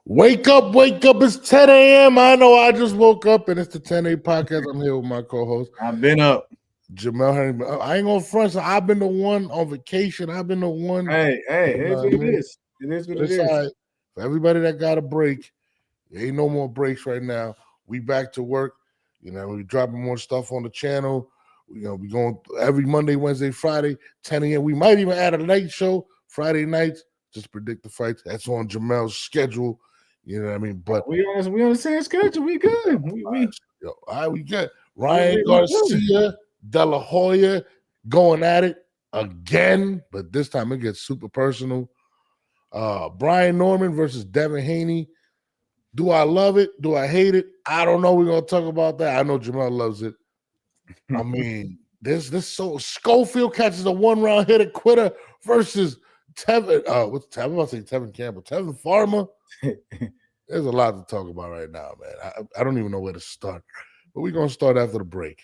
Wake up, it's 10 a.m. I know I just woke up and it's the 10 a.m. podcast. I'm here with my co-host. I've been up. Jamel Henry. I ain't gonna front, so I've been the one on vacation. I've been the one. Hey, it is what it is. It is what it is. Right. For everybody that got a break, there ain't no more breaks right now. We back to work. We dropping more stuff on the channel. We going every Monday, Wednesday, Friday, 10 a.m. We might even add a night show Friday nights. Just predict the fights. That's on Jamel's schedule. You know what I mean? But we on the same schedule. We good. We good. Ryan Garcia, De La Hoya going at it again, but this time it gets super personal. Brian Norman versus Devin Haney. Do I love it? Do I hate it? I don't know. We're gonna talk about that. I know Jamel loves it. I mean, this so Schofield catches a 1-round hitter quitter versus Tevin. What's Tevin? I'm about to say Tevin Campbell. Tevin Farmer. There's a lot to talk about right now, man. I don't even know where to start. But we're going to start after the break.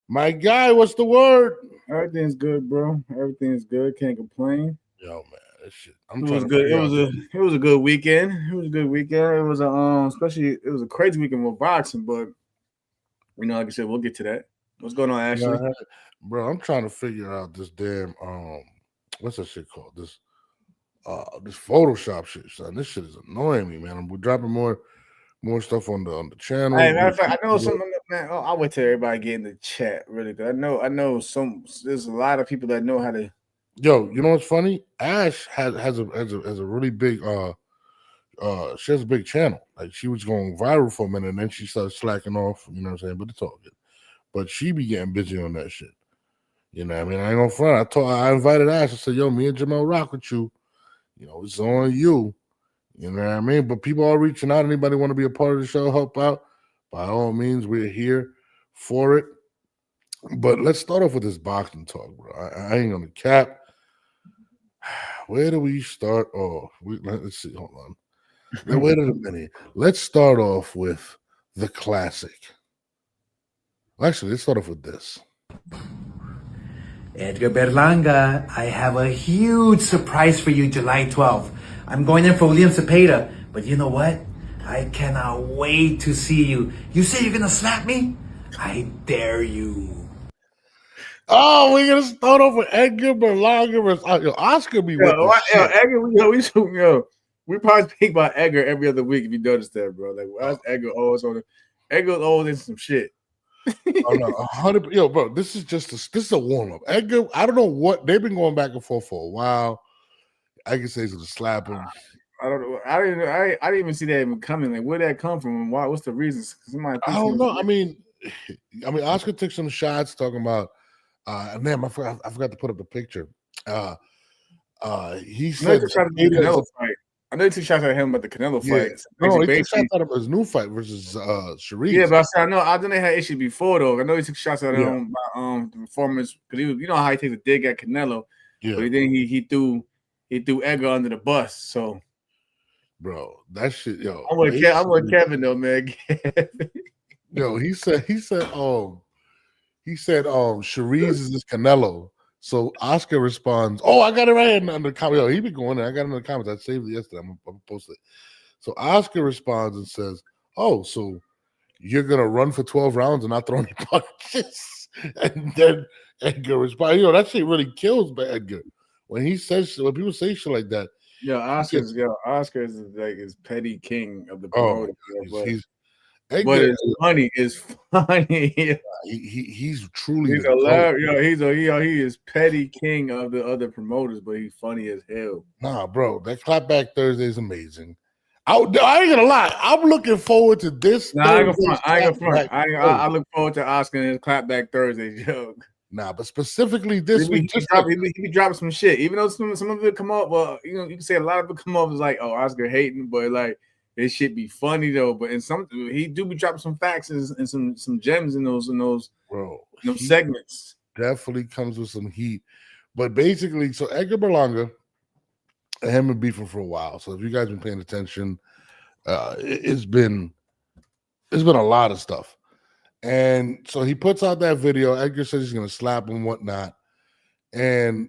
My guy, what's the word? Everything's good, bro. Everything's good. Can't complain. Yo, man. Shit. It was good. It was a good weekend. It was a good weekend. It was especially it was a crazy weekend with boxing, but like I said, we'll get to that. What's going on, Ashley? Bro, I'm trying to figure out this damn what's that shit called? This Photoshop shit, son. This shit is annoying me, man. We're dropping more stuff on the channel. Hey, matter of fact, I know some man. I'll wait till everybody get in the chat really good. I know there's a lot of people that know how to. Yo, you know what's funny? Ash has a really big she has a big channel. Like she was going viral for a minute and then she started slacking off, you know what I'm saying? But it's all good. But she be getting busy on that shit. You know what I mean? I ain't gonna front. I invited Ash. I said, yo, me and Jamel rock with you. It's on you. You know what I mean? But people are reaching out. Anybody want to be a part of the show, help out? By all means, we're here for it. But let's start off with this boxing talk, bro. I ain't gonna cap. Where do we start off? Let's see. Hold on. Now, wait a minute. Let's start off with the classic. Actually, let's start off with this. Edgar Berlanga, I have a huge surprise for you July 12th. I'm going in for William Cepeda, but you know what? I cannot wait to see you. You say you're going to slap me? I dare you. Oh, we're gonna start off with Edgar Berlanga versus Oscar. We probably speak about Edgar every other week if you notice that, bro. Like, why is Edgar always on it? Edgar's always in some shit. Oh no, 100. Yo, bro, this is a warm up. Edgar, I don't know what they've been going back and forth for a while. I can say he's gonna slap him. I don't know. I didn't even see that even coming. Like, where'd that come from? And why? What's the reason? I don't know. I mean, Oscar took some shots talking about. Damn, I forgot to put up the picture. He said I know he took shots at him about the Canelo fight. No, he took shots at him his new fight versus Sharif. Yeah, but I know they had issues before though. I know he took shots at him by the performance because he was, how he takes a dig at Canelo. Yeah. But then he threw Edgar under the bus. So, bro, that shit, yo. I'm with Kevin though, man. Yo, he said, Sharice is this Canelo. So Oscar responds, oh, I got it right here in the comment. Yo, he be going there. I got it in the comments. I saved it yesterday. I'm going to post it. So Oscar responds and says, oh, so you're going to run for 12 rounds and not throw any punches? And then Edgar responds, that shit really kills Edgar. When people say shit like that. Yeah, Oscar is like his petty king of the promoter. But it's funny. It's funny. He's truly he is petty king of the other promoters, but he's funny as hell. Nah, bro, that Clapback Thursday is amazing. I ain't gonna lie. I'm looking forward to this. I ain't gonna front. I look forward to Oscar and his Clapback Thursday joke. Nah, but specifically this week, he be dropping some shit. Even though some of it come up, well, you can say a lot of it come up is like, oh, Oscar hating, but like. It should be funny though, but in some he do be dropping some facts and some gems in those segments. Definitely comes with some heat, but basically, so Edgar Berlanga him and beefing for a while. So if you guys been paying attention, it's been a lot of stuff. And so he puts out that video. Edgar says he's gonna slap him, whatnot, and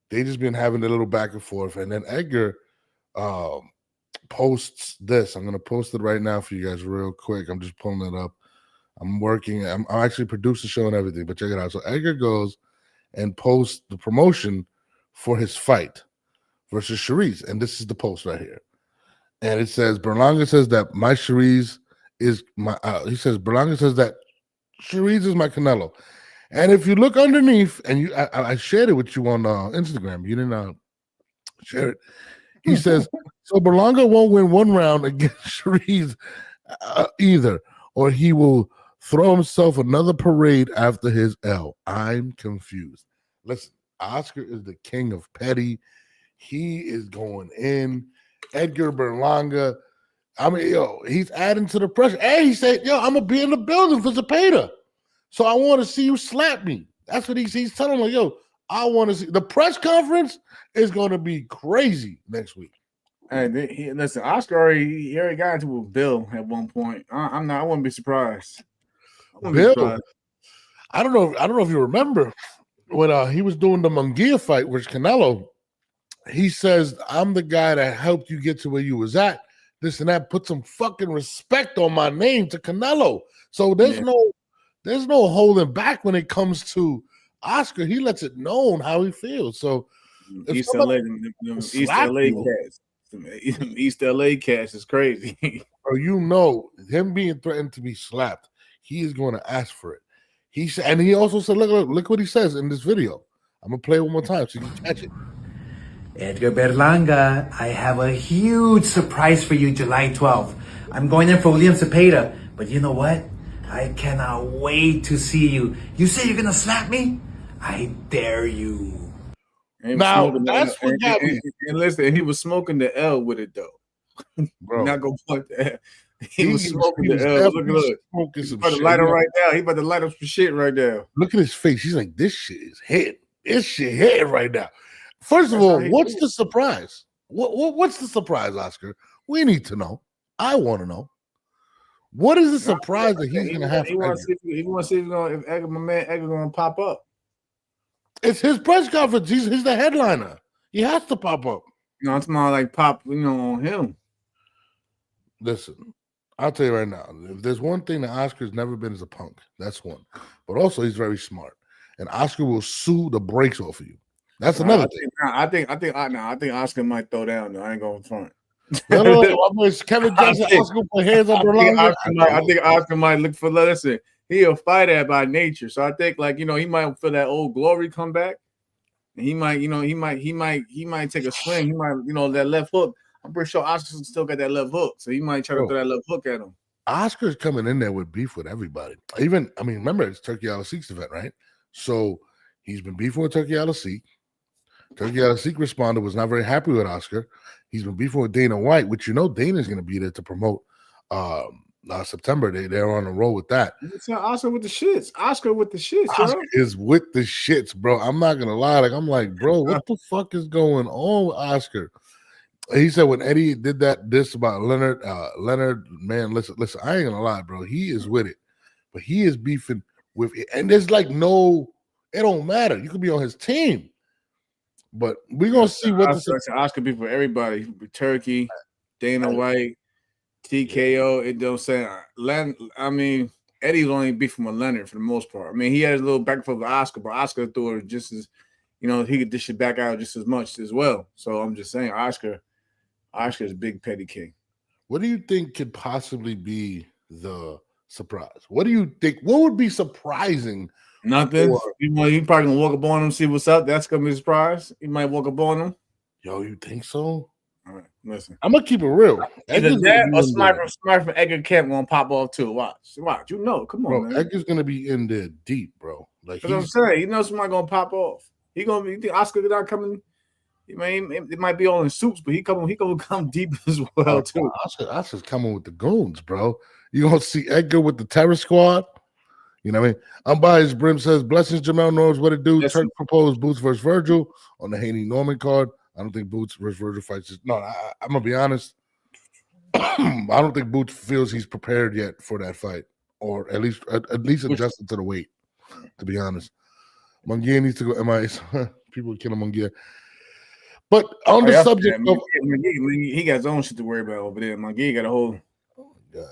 they just been having a little back and forth. And then Edgar posts this. I'm gonna post it right now for you guys real quick. I'm just pulling it up. I'm working. I'm actually producing the show and everything, but check it out. So Edgar goes and posts the promotion for his fight versus Sharice, and this is the post right here. And it says Berlanga says that my Sharice is my. He says Berlanga says that Sharice is my Canelo. And if you look underneath, and I shared it with you on Instagram. You didn't share it. He says so. Berlanga won't win one round against Sharice either, or he will throw himself another parade after his L. I'm confused. Listen, Oscar is the king of petty. He is going in. Edgar Berlanga, I mean, yo, he's adding to the pressure. And he said, yo, I'm going to be in the building for Zepeda. So I want to see you slap me. That's what he's telling me. Yo, I want to see. The press conference is going to be crazy next week. Hey, listen, Oscar already got into a Bill at one point. I wouldn't be surprised. Bill, I don't know if you remember when he was doing the Munguia fight with Canelo. He says, I'm the guy that helped you get to where you was at. This and that. Put some fucking respect on my name to Canelo. So there's no holding back when it comes to Oscar. He lets it known how he feels. So East LA cats is crazy. Or you know, him being threatened to be slapped, he is going to ask for it. And he also said, look what he says in this video. I'm gonna play it one more time so you can catch it. Edgar Berlanga, I have a huge surprise for you July 12th. I'm going in for William Zepeda, but you know what? I cannot wait to see you. You say you're gonna slap me? I dare you. Now that's what got me. And listen, he was smoking the L with it though. Bro, not gonna point that. He was smoking the L. Look. He's about to light him right now. He about to light up some shit right now. Look at his face. He's like, this shit is hitting. This shit hitting right now. First of all, what's the surprise? What's the surprise, Oscar? We need to know. I want to know. What is the surprise that he's going to have? He wants to see if my man Edgar going to pop up. It's his press conference. He's the headliner. He has to pop up. You know, it's more like pop, on him. Listen, I'll tell you right now. If there's one thing that Oscar's never been is a punk, that's one. But also, he's very smart, and Oscar will sue the brakes off of you. That's another thing. I think Oscar might throw down. Though. I ain't going front. No. Kevin Johnson, Oscar put hands up I think Oscar might look for. Listen, he a fighter by nature, so I think he might feel that old glory come back, and he might take a swing. He might that left hook. I'm pretty sure Oscar still got that left hook, so he might try to throw that left hook at him. Oscar's coming in there with beef with everybody. Remember it's Turkey Al-Sik's event, right? So he's been beefing with Turkey Al-Sik. Turkey Al-Sik responded, was not very happy with Oscar. He's been beefing with Dana White, which Dana's going to be there to promote September. They're on a roll with that. Oscar with the shits. Oscar is with the shits, bro. I'm not going to lie. I'm like, bro, what the fuck is going on with Oscar? He said when Eddie did this about Leonard, man, listen, I ain't going to lie, bro. He is with it. But he is beefing with it. And there's it don't matter. You could be on his team. But we're gonna see what Oscar be for everybody. Turkey, Dana White, TKO. It don't say. Eddie's only beefing with Leonard for the most part. He had a little back and forth with Oscar, but Oscar threw it just as he could dish it back out just as much as well. So I'm just saying, Oscar's big petty king. What do you think could possibly be the surprise? What do you think? What would be surprising? Nothing. He probably gonna walk up on him, see what's up. That's gonna be a surprise. He might walk up on him. Yo, you think so? All right, listen. I'm gonna keep it real. Either that or smart from Edgar Kemp gonna pop off too. Watch. Come on, bro. Man. Edgar's gonna be in there deep, bro. That's what I'm saying. Somebody gonna pop off. You think Oscar not coming? It might be all in suits, but he gonna come deep as well too. Oscar's coming with the goons, bro. You gonna see Edgar with the terror squad. You know what I mean? Unbiased Brim says, blessings, Jamel knows what to do. Yes. Turk proposed Boots versus Virgil on the Haney Norman card. I don't think Boots versus Virgil fights. No, I'm gonna be honest. I don't think Boots feels he's prepared yet for that fight, or at least adjusted to the weight. To be honest, Munguia needs to go MIA. People killing Munguia. But on the subject of he got his own shit to worry about over there. Munguia got a whole. God,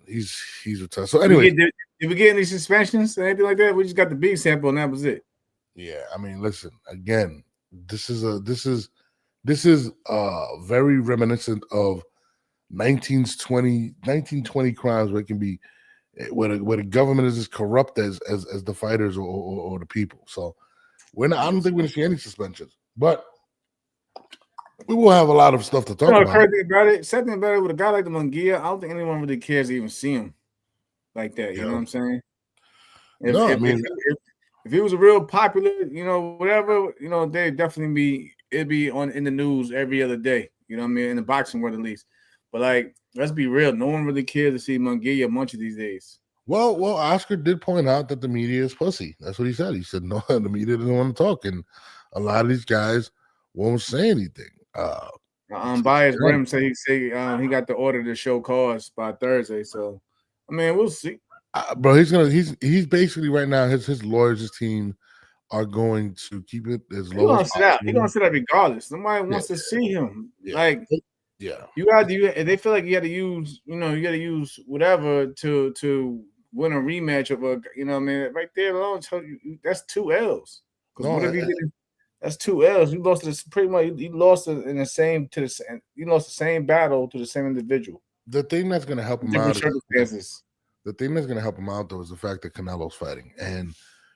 he's retired. So anyway, did we get any suspensions or anything like that? We just got the B sample and that was it. Yeah, I mean, listen again. This is very reminiscent of 1920 crimes where it can be where the government is as corrupt as the fighters or the people. So I don't think we're gonna see any suspensions, but we will have a lot of stuff to talk about. Something about it with a guy like the Munguia, I don't think anyone really cares to even see him like that. You know what I'm saying? If he was a real popular, whatever, they'd definitely it'd be in the news every other day. You know what I mean? In the boxing world, at least. But like, let's be real. No one really cares to see Munguia munch these days. Well, Oscar did point out that the media is pussy. That's what he said. He said, no, the media doesn't want to talk. And a lot of these guys won't say anything. Bias Rim say he got the order to show cause by Thursday. So, I mean, we'll see. Bro, he's basically right now, his lawyers, his team are going to keep it as low as possible. He's going to sit out regardless. Nobody wants to see him. Yeah. Like, yeah, they feel like you got to use whatever to win a rematch of a, I mean, right there alone, that's 2 L's. That's 2 L's. You lost to pretty much. You lost in the same you lost the same battle to the same individual. The thing that's going to help him out. Circumstances. The thing that's going to help him out though is the fact that Canelo's fighting, and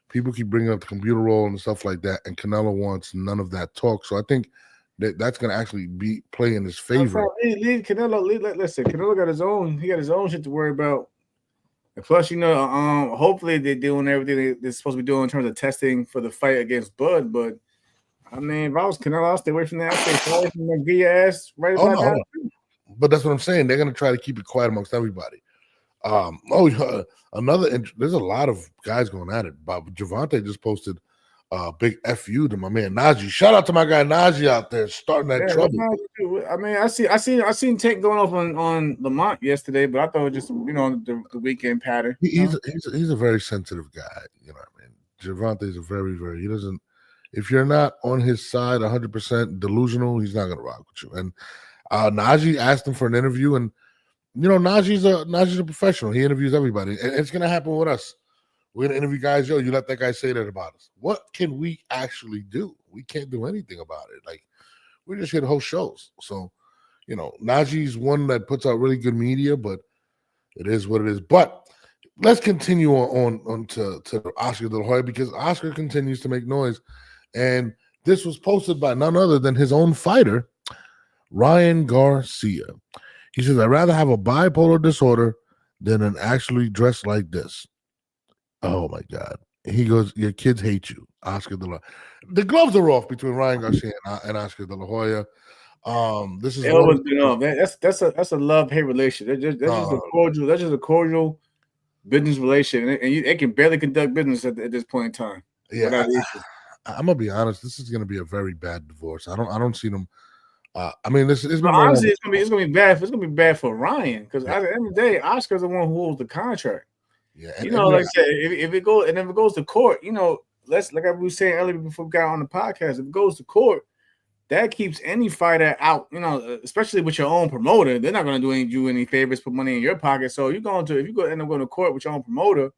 people keep bringing up the computer roll and stuff like that, and Canelo wants none of that talk. So I think that's going to actually play in his favor. Listen, Canelo got his own. He got his own shit to worry about. And plus, hopefully they're doing everything they're supposed to be doing in terms of testing for the fight against Bud. But I mean, if I was Canelo, I'll stay away from that. I'll stay away from the Garcia ass right about now. But that's what I'm saying. They're going to try to keep it quiet amongst everybody. There's a lot of guys going at it. But Gervonta just posted a big FU to my man Najee. Shout out to my guy Najee out there starting that trouble. I mean, I seen Tank going off on Lamont yesterday, but I thought it was just the weekend pattern. He's a very sensitive guy. You know what I mean? Gervonta is a very, very, he doesn't. If you're not on his side 100% delusional, he's not going to rock with you. And Najee asked him for an interview, and Najee's a professional. He interviews everybody, and it's going to happen with us. We're going to interview guys. You let that guy say that about us. What can we actually do? We can't do anything about it. Like, we're just here to host shows. So, Najee's one that puts out really good media, but it is what it is. But let's continue on to Oscar De La Hoya, because Oscar continues to make noise. And this was posted by none other than his own fighter, Ryan Garcia. He says, I'd rather have a bipolar disorder than an actually dressed like this. Oh, my God. He goes, your kids hate you, Oscar De La Hoya. The gloves are off between Ryan Garcia and Oscar De La Hoya. This is always been off. That's a love-hate relationship. That's just a cordial business relationship, and they can barely conduct business at this point in time. Yeah, I'm gonna be honest. This is gonna be a very bad divorce. I don't see them. I mean, it's honestly, it's gonna be bad. It's gonna be bad for Ryan, because at the end of the day, Oscar's the one who holds the contract. Yeah, like I said, if it goes to court, like I was saying earlier before we got on the podcast, if it goes to court, that keeps any fighter out. Especially with your own promoter, they're not gonna do any favors, put money in your pocket. So if you end up going to court with your own promoter,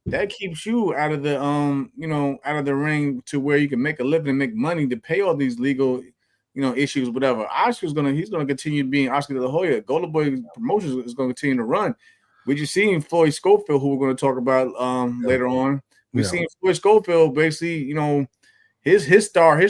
that keeps you out of the out of the ring to where you can make a living and make money to pay all these legal issues, whatever. He's gonna continue being Oscar De La Hoya. Golden Boy Promotions is gonna continue to run. We just seen Floyd Schofield, who we're going to talk about later on. We've seen Floyd Schofield basically, his star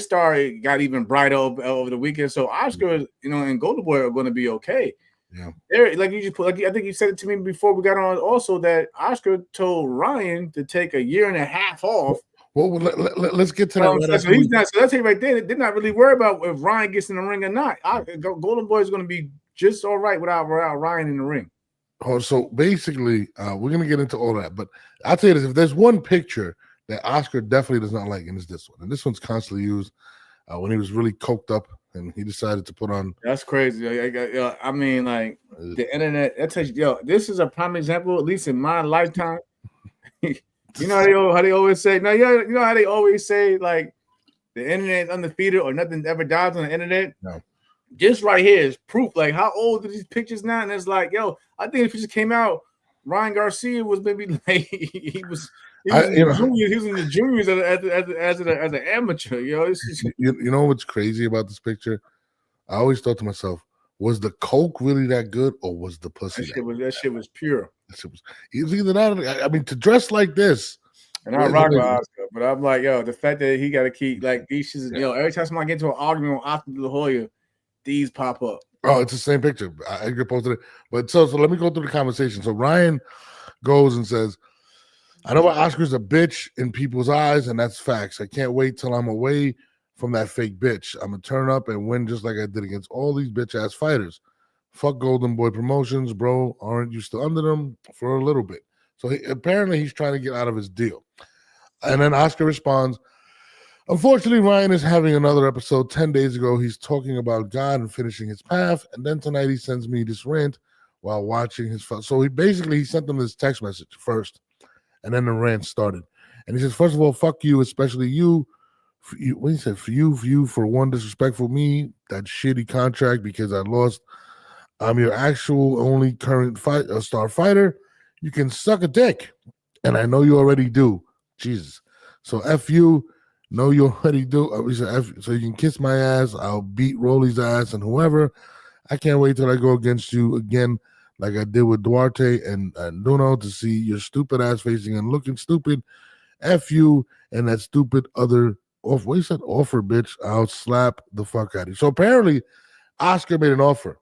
got even brighter over the weekend. So Oscar, and Golden Boy are going to be okay. Yeah, I think you said it to me before we got on. Also, that Oscar told Ryan to take a year and a half off. Well, let's get to that. So that's it right there. They're not really worried about if Ryan gets in the ring or not. Golden Boy is going to be just all right without Ryan in the ring. Oh, so basically, we're going to get into all that. But I'll tell you this. If there's one picture that Oscar definitely does not like, and it's this one. And this one's constantly used when he was really coked up and he decided to put on. That's crazy. I mean, like the internet. That tells you, this is a prime example, at least in my lifetime. You know how they always say. Now, you know how they always say, like, the internet is undefeated or nothing ever dies on the internet. No. This right here is proof. Like, how old are these pictures now? And it's like, I think if it just came out, Ryan Garcia was maybe like he was in the juniors as an amateur. You know what's crazy about this picture? I always thought to myself, was the coke really that good, or was the pussy? That shit was pure. It was either that. I mean, to dress like this. And I rock with Oscar, but I'm like, the fact that he got to keep like these shits, every time somebody get into an argument with Oscar De La Hoya, these pop up. Oh, it's the same picture. I posted it. But so let me go through the conversation. So Ryan goes and says, I know Oscar's a bitch in people's eyes, and that's facts. I can't wait till I'm away from that fake bitch. I'm going to turn up and win just like I did against all these bitch-ass fighters. Fuck Golden Boy Promotions, bro. Aren't you still under them for a little bit? So apparently he's trying to get out of his deal. And then Oscar responds, unfortunately, Ryan is having another episode. 10 days ago, he's talking about God and finishing his path. And then tonight he sends me this rant while watching his fight. So he sent them this text message first. And then the rant started. And he says, first of all, fuck you, especially you. What he said, for you for one disrespectful me, that shitty contract because I lost. I'm your actual only current star fighter. You can suck a dick. And I know you already do. Jesus. So F you. No, you already do. He said, F, so you can kiss my ass. I'll beat Rolly's ass and whoever. I can't wait till I go against you again like I did with Duarte and Nuno to see your stupid ass facing and looking stupid. F you and that stupid other offer. What he said? Offer, bitch. I'll slap the fuck out of you. So apparently Oscar made an offer.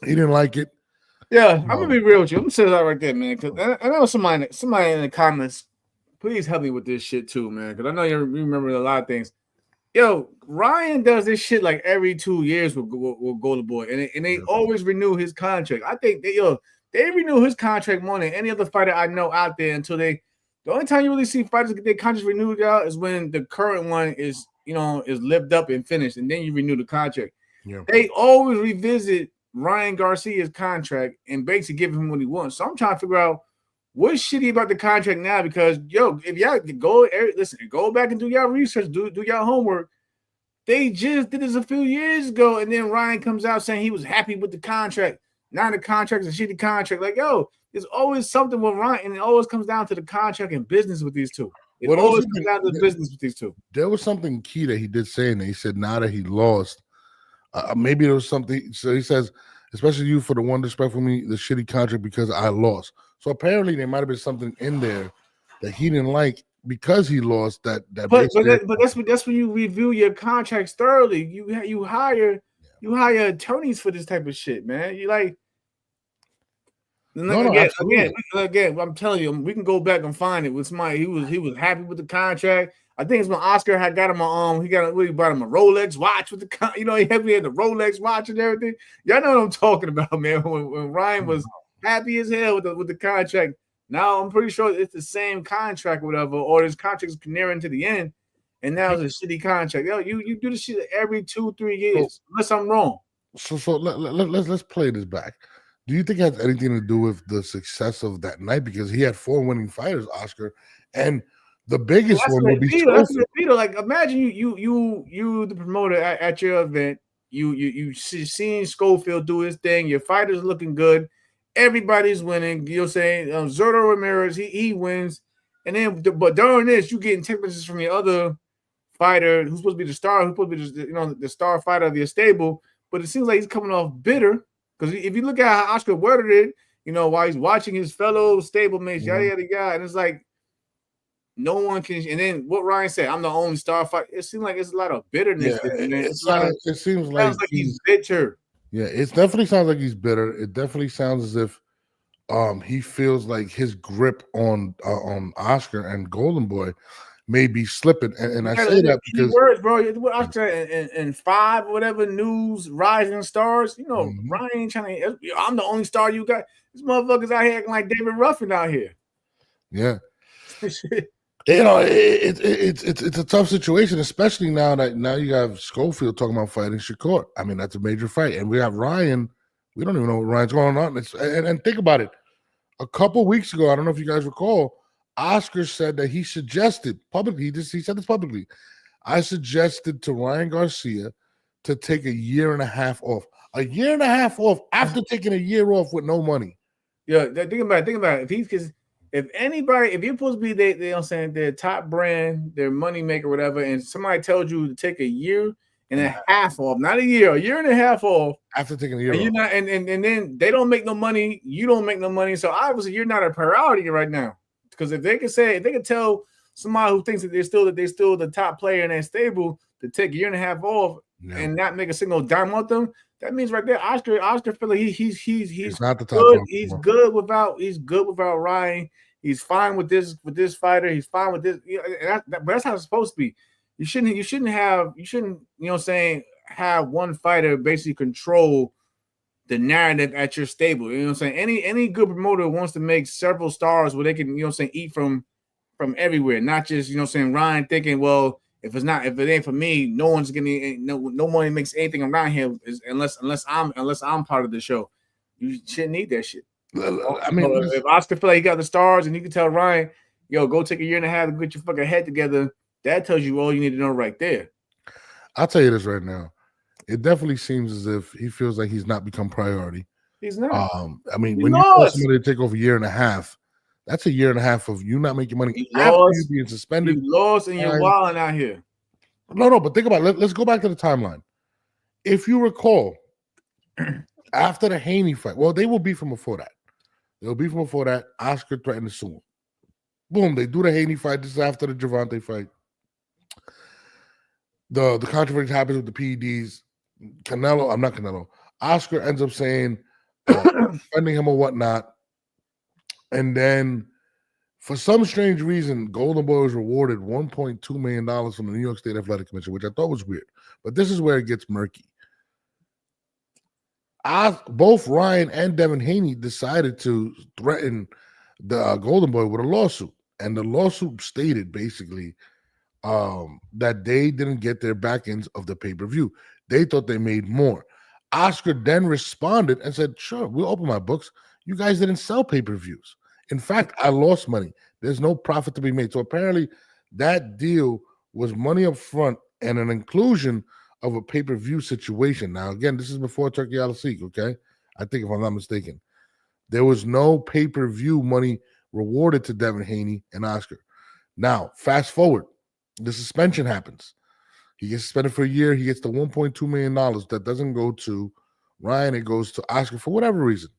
He didn't like it. Yeah, I'm gonna be real with you. I'm gonna say that right there, man. Because I know somebody in the comments, please help me with this shit too, man. Because I know you remember a lot of things. Ryan does this shit like every 2 years with Golden Boy, and they always renew his contract. I think they renew his contract more than any other fighter I know out there until they. The only time you really see fighters get their contracts renewed, y'all, is when the current one is lived up and finished, and then you renew the contract. Yeah. They always revisit Ryan Garcia's contract and basically give him what he wants. So I'm trying to figure out what's shitty about the contract now, because if y'all go back and do y'all research, do y'all homework. They just did this a few years ago, and then Ryan comes out saying he was happy with the contract. Now the contract is a shitty contract. Like, there's always something with Ryan, and it always comes down to the contract and business with these two. It always comes down to the business with these two. There was something key that he did say, and he said now that he lost, maybe there was something. So he says, especially you for the one disrespectful me, the shitty contract because I lost. So apparently there might have been something in there that he didn't like because he lost. But that's when you review your contracts thoroughly. You hire attorneys for this type of shit, man. You like. Again, I'm telling you, we can go back and find it with somebody. He was happy with the contract. I think it's when Oscar had got him he bought him a Rolex watch with the he had the Rolex watch and everything. Y'all know what I'm talking about, man. When Ryan was happy as hell with the contract. Now I'm pretty sure it's the same contract, or whatever, or his contract is nearing to the end, and now it's a shitty contract. You do this shit every 2-3 years, unless I'm wrong. So let's play this back. Do you think it has anything to do with the success of that night? Because he had 4 winning fighters, Oscar, and the biggest one would be Schofield. Like, imagine you the promoter at your event. You seeing Schofield do his thing. Your fighter's looking good. Everybody's winning. You're saying Zurdo Ramirez, he wins, and then but during this, you getting text messages from your other fighter who's supposed to be the star, who's supposed to be the star fighter of your stable. But it seems like he's coming off bitter. Because if you look at how Oscar worded it, while he's watching his fellow stablemates, yada yada yada, and it's like no one can. And then what Ryan said, "I'm the only star fighter." It seems like it's a lot of bitterness. Yeah, it seems like he's bitter. Yeah, it definitely sounds like he's bitter. It definitely sounds as if he feels like his grip on Oscar and Golden Boy may be slipping, and I say that because words, bro. What Oscar and 5 whatever news rising stars. Ryan trying to. I'm the only star you got. This motherfucker's out here acting like David Ruffin out here. Yeah. It's a tough situation, especially now you have Schofield talking about fighting Shakur. I mean, that's a major fight, and we have Ryan. We don't even know what Ryan's going on. And think about it. A couple weeks ago, I don't know if you guys recall, Oscar said that he suggested publicly. He said this publicly. I suggested to Ryan Garcia to take a year and a half off. A year and a half off after taking a year off with no money. Yeah, think about it. If anybody, if you're supposed to be they you know what I'm saying, their top brand, their money maker, whatever, and somebody tells you to take a year and a half off, not a year and a half off after taking a year and off. You're not, and then they don't make no money, you don't make no money. So obviously you're not a priority right now. Because if they could tell somebody who thinks that they're still the top player in that stable to take a year and a half off and not make a single dime with them, that means right there, Oscar feel like he's not the top good. He's good without Ryan. He's fine with this fighter. He's fine with this. But that's how it's supposed to be. You shouldn't have one fighter basically control the narrative at your stable. You know what I'm saying? Any good promoter wants to make several stars where they can, eat from everywhere, not just, Ryan thinking, well, if it ain't for me, no one's getting no money makes anything around here unless I'm part of the show. You shouldn't need that shit. I mean, if Oscar feel like he got the stars and you can tell Ryan, yo, go take a year and a half to get your fucking head together, that tells you all you need to know right there. I'll tell you this right now. It definitely seems as if he feels like he's not become priority. He's not. I mean, when you tell somebody to take off a year and a half, that's a year and a half of you not making money after you being suspended. You lost and you're wilding out here. No, but think about it. Let's go back to the timeline. If you recall, after the Haney fight, well, they will be from before that. They'll be from before that. Oscar threatened to sue him. Boom, they do the Haney fight. This is after the Gervonta fight. The controversy happens with the PEDs. Oscar ends up saying, defending him or whatnot. And then, for some strange reason, Golden Boy was rewarded $1.2 million from the New York State Athletic Commission, which I thought was weird. But this is where it gets murky. Both Ryan and Devin Haney decided to threaten the Golden Boy with a lawsuit. And the lawsuit stated, basically, that they didn't get their back ends of the pay-per-view. They thought they made more. Oscar then responded and said, sure, we'll open my books. You guys didn't sell pay-per-views. In fact, I lost money. There's no profit to be made. So apparently that deal was money up front and an inclusion of a pay-per-view situation. Now, again, this is before Turkey Al-Asik, okay? I think if I'm not mistaken. There was no pay-per-view money rewarded to Devin Haney and Oscar. Now, fast forward. The suspension happens. He gets suspended for a year. He gets the $1.2 million. That doesn't go to Ryan. It goes to Oscar for whatever reason.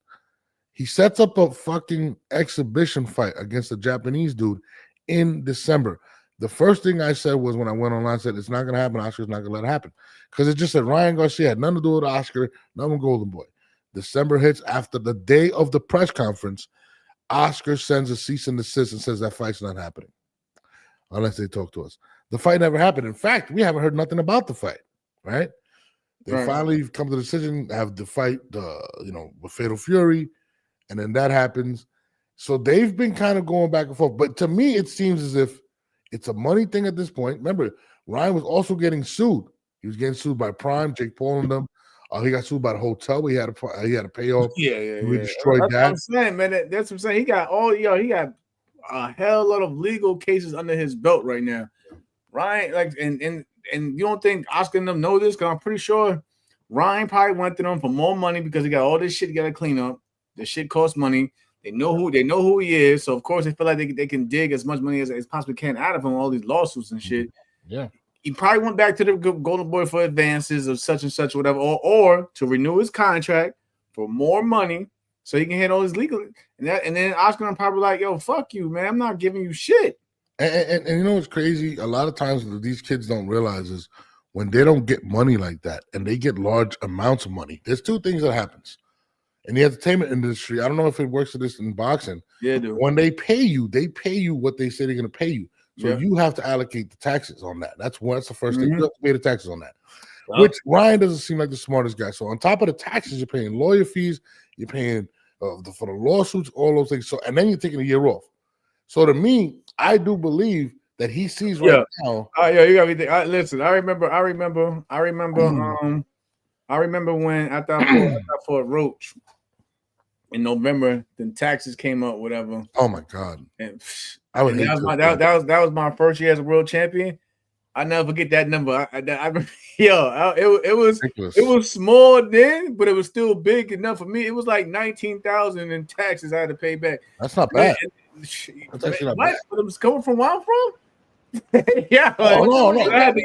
He sets up a fucking exhibition fight against a Japanese dude in December. The first thing I said was when I went online, I said, it's not going to happen. Oscar's not going to let it happen. Because it just said Ryan Garcia had nothing to do with Oscar, nothing with Golden Boy. December hits after the day of the press conference. Oscar sends a cease and desist and says that fight's not happening. Unless they talk to us. The fight never happened. In fact, we haven't heard nothing about the fight, right? They finally come to the decision, have the fight, with Fatal Fury, and then that happens. So they've been kind of going back and forth. But to me, it seems as if it's a money thing at this point. Remember, Ryan was also getting sued. He was getting sued by Prime, Jake Paul, and them. He got sued by the hotel. He had to pay off. We destroyed that's that. What I'm saying, man. That's what I'm saying. He got a hell lot of legal cases under his belt right now. Ryan, and you don't think Oscar and them know this? Because I'm pretty sure Ryan probably went to them for more money because he got all this shit he got to clean up. The shit costs money. They know who he is. So of course they feel like they can dig as much money as possibly can out of him, all these lawsuits and shit. Yeah. He probably went back to the Golden Boy for advances of such and such, whatever, or to renew his contract for more money so he can hit all his legal. And then Oscar probably like, yo, fuck you, man. I'm not giving you shit. And you know what's crazy? A lot of times what these kids don't realize is when they don't get money like that and they get large amounts of money, there's two things that happens. In the entertainment industry, I don't know if it works for this in boxing. Yeah, dude. When they pay you what they say they're going to pay you. So you have to allocate the taxes on that. That's the first thing. You have to pay the taxes on that. Wow. Which Ryan doesn't seem like the smartest guy. So on top of the taxes, you're paying lawyer fees, you're paying for the lawsuits, all those things. So and then you're taking a year off. So to me, I do believe that he sees right now. Yeah, you got me. Listen, I remember when after I fought Roach in November, then taxes came up, whatever. Oh my God! And I would hate that was my first year as a world champion. I never forget that number. It was small then, but it was still big enough for me. It was like 19,000 in taxes I had to pay back. That's not bad. That's actually not bad. But it was coming from where I'm from. Yeah, no. I had the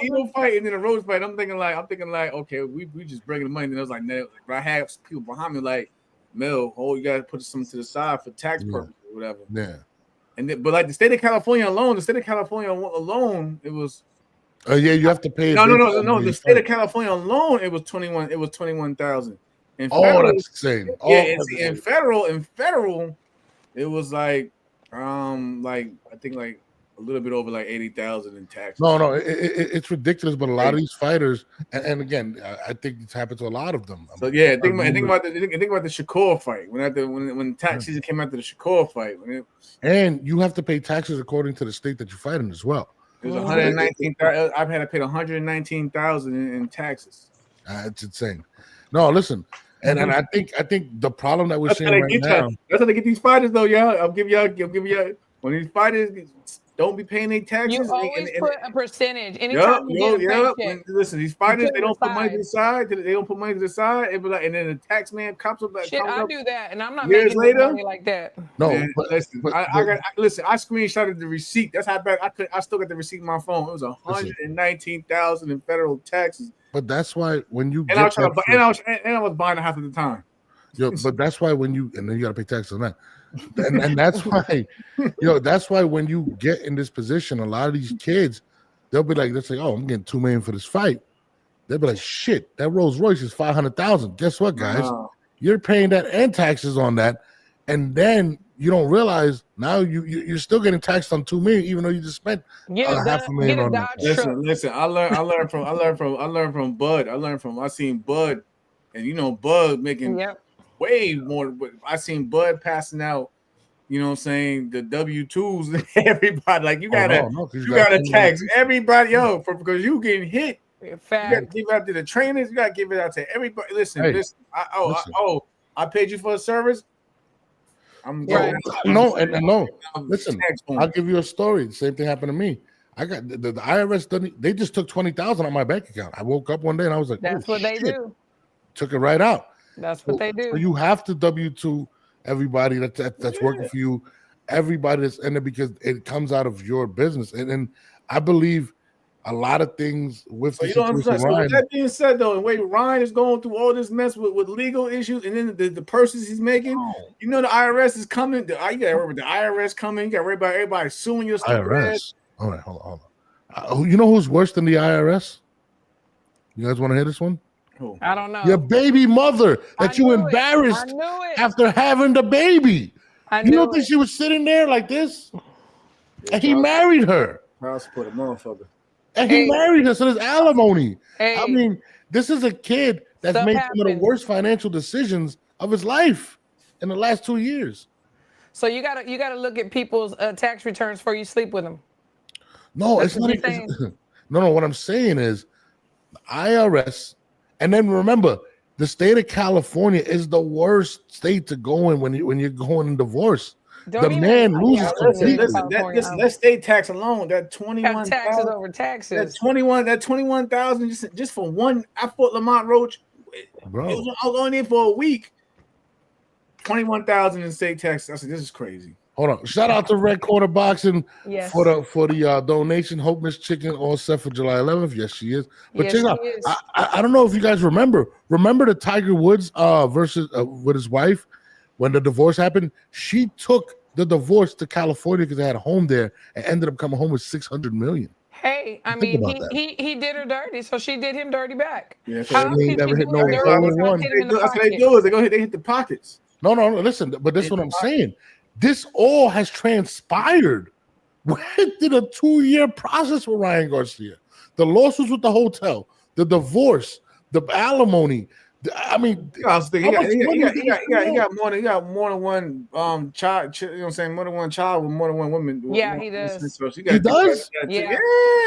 Edo fight, and then the Rose fight. I'm thinking like, okay, we just bringing the money. And I was like, no, I had people behind me like, Mel, you gotta put something to the side for tax purposes or whatever. Yeah. But like the state of California alone, it was. You have to pay. No. The state of California alone, it was 21. It was 21,000. That's insane. In federal, it was like I think like a little bit over like 80,000 in taxes. No, it's ridiculous. But a lot of these fighters, and again, I think it's happened to a lot of them. So yeah, think about the Shakur fight when tax season came after the Shakur fight. And you have to pay taxes according to the state that you fight in as well. It was 119,000. I've had to pay 119,000 in taxes. It's insane. No, listen. And I think the problem that we're seeing right now. That's how they get these fighters, though, y'all. I'll give y'all when these fighters don't be paying their taxes. You always put a percentage. Anytime you get a paycheck, listen, these fighters, they don't put money to the side. They don't put money to the side. It be like, and then the tax man comes up. Shit, I do that, and I'm not years making later money like that. No, man, listen, I screenshotted the receipt. That's how bad I still got the receipt in my phone. It was 119,000 in federal taxes. But that's why when you I was buying it half of the time. But that's why and then you got to pay taxes on that. And that's why, that's why when you get in this position, a lot of these kids, they'll be like, oh, I'm getting $2 million for this fight. They'll be like, shit, that Rolls Royce is 500,000. Guess what, guys? You're paying that and taxes on that, and then you don't realize now you're still getting taxed on $2 million, even though you just spent $500,000 on that. Listen. I learned from Bud. I seen Bud, and Bud making. Yep. Way more, but I seen Bud passing out, you know what I'm saying, the W-2s to everybody. Like you gotta tax everybody, because you getting hit. You gotta give it out to the trainers, you gotta give it out to everybody. Listen. I paid you for a service. Listen, I'll give you a story. The same thing happened to me. I got the IRS they just took 20,000 on my bank account. I woke up one day and I was like, that's what they do. Took it right out. That's what they do. So you have to W-2 everybody that's working for you, everybody that's in it, because it comes out of your business. And I believe a lot of things with the situation. So with that being said, though, and wait, Ryan is going through all this mess with legal issues, and then the purses he's making. The IRS is coming. You got to worry about the IRS coming. You got to worry about everybody suing your IRS. All right, hold on. You know who's worse than the IRS? You guys want to hear this one? I don't know. Your baby mother that you embarrassed after having the baby. You don't think she was sitting there like this? And he married her. I'll support a motherfucker. And he married her, so there's alimony. I mean, this is a kid that's made some of the worst financial decisions of his life in the last 2 years. So you gotta look at people's tax returns before you sleep with them. No, it's not. No. What I'm saying is, the IRS. And then remember, the state of California is the worst state to go in when you're going in divorce. The man loses completely. That state tax alone, that 21 taxes over taxes. That 21,000 just for one. I fought Lamont Roach. Bro, I was only in for a week. 21,000 in state tax. I said, this is crazy. Hold on. Shout out to Red Quarter Boxing for the donation. Hope Miss Chicken all set for July 11th. Yes, she is. But check out. I don't know if you guys remember the Tiger Woods versus with his wife when the divorce happened. She took the divorce to California because they had a home there and ended up coming home with $600 million. Hey, I mean, he did her dirty, so she did him dirty back. Yeah, he never hit no one. That's what they do. They hit the pockets. No. Listen, but this is what I'm saying. This all has transpired within a 2-year process with Ryan Garcia. The lawsuits with the hotel, the divorce, the alimony, I mean, I was thinking, how much money did he he got more than one child. You know what I'm saying? More than one child with more than one woman. Yeah, he does. So she He does? Yeah.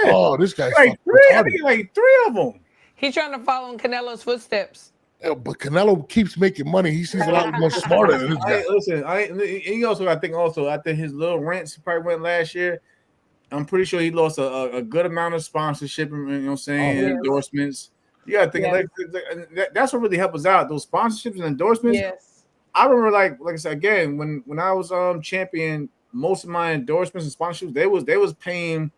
Oh, this guy's like fucking three. I retarded. think like three of them. He's trying to follow in Canelo's footsteps. Yeah, but Canelo keeps making money. He seems a lot more smarter than this guy. Listen, he also, I think, also after his little rants he probably went last year, I'm pretty sure he lost a good amount of sponsorship. You know what I'm saying? Yes. Endorsements. You gotta think that's what really helped us out. Those sponsorships and endorsements. Yes. I remember, like I said again, when I was champion, most of my endorsements and sponsorships, they was paying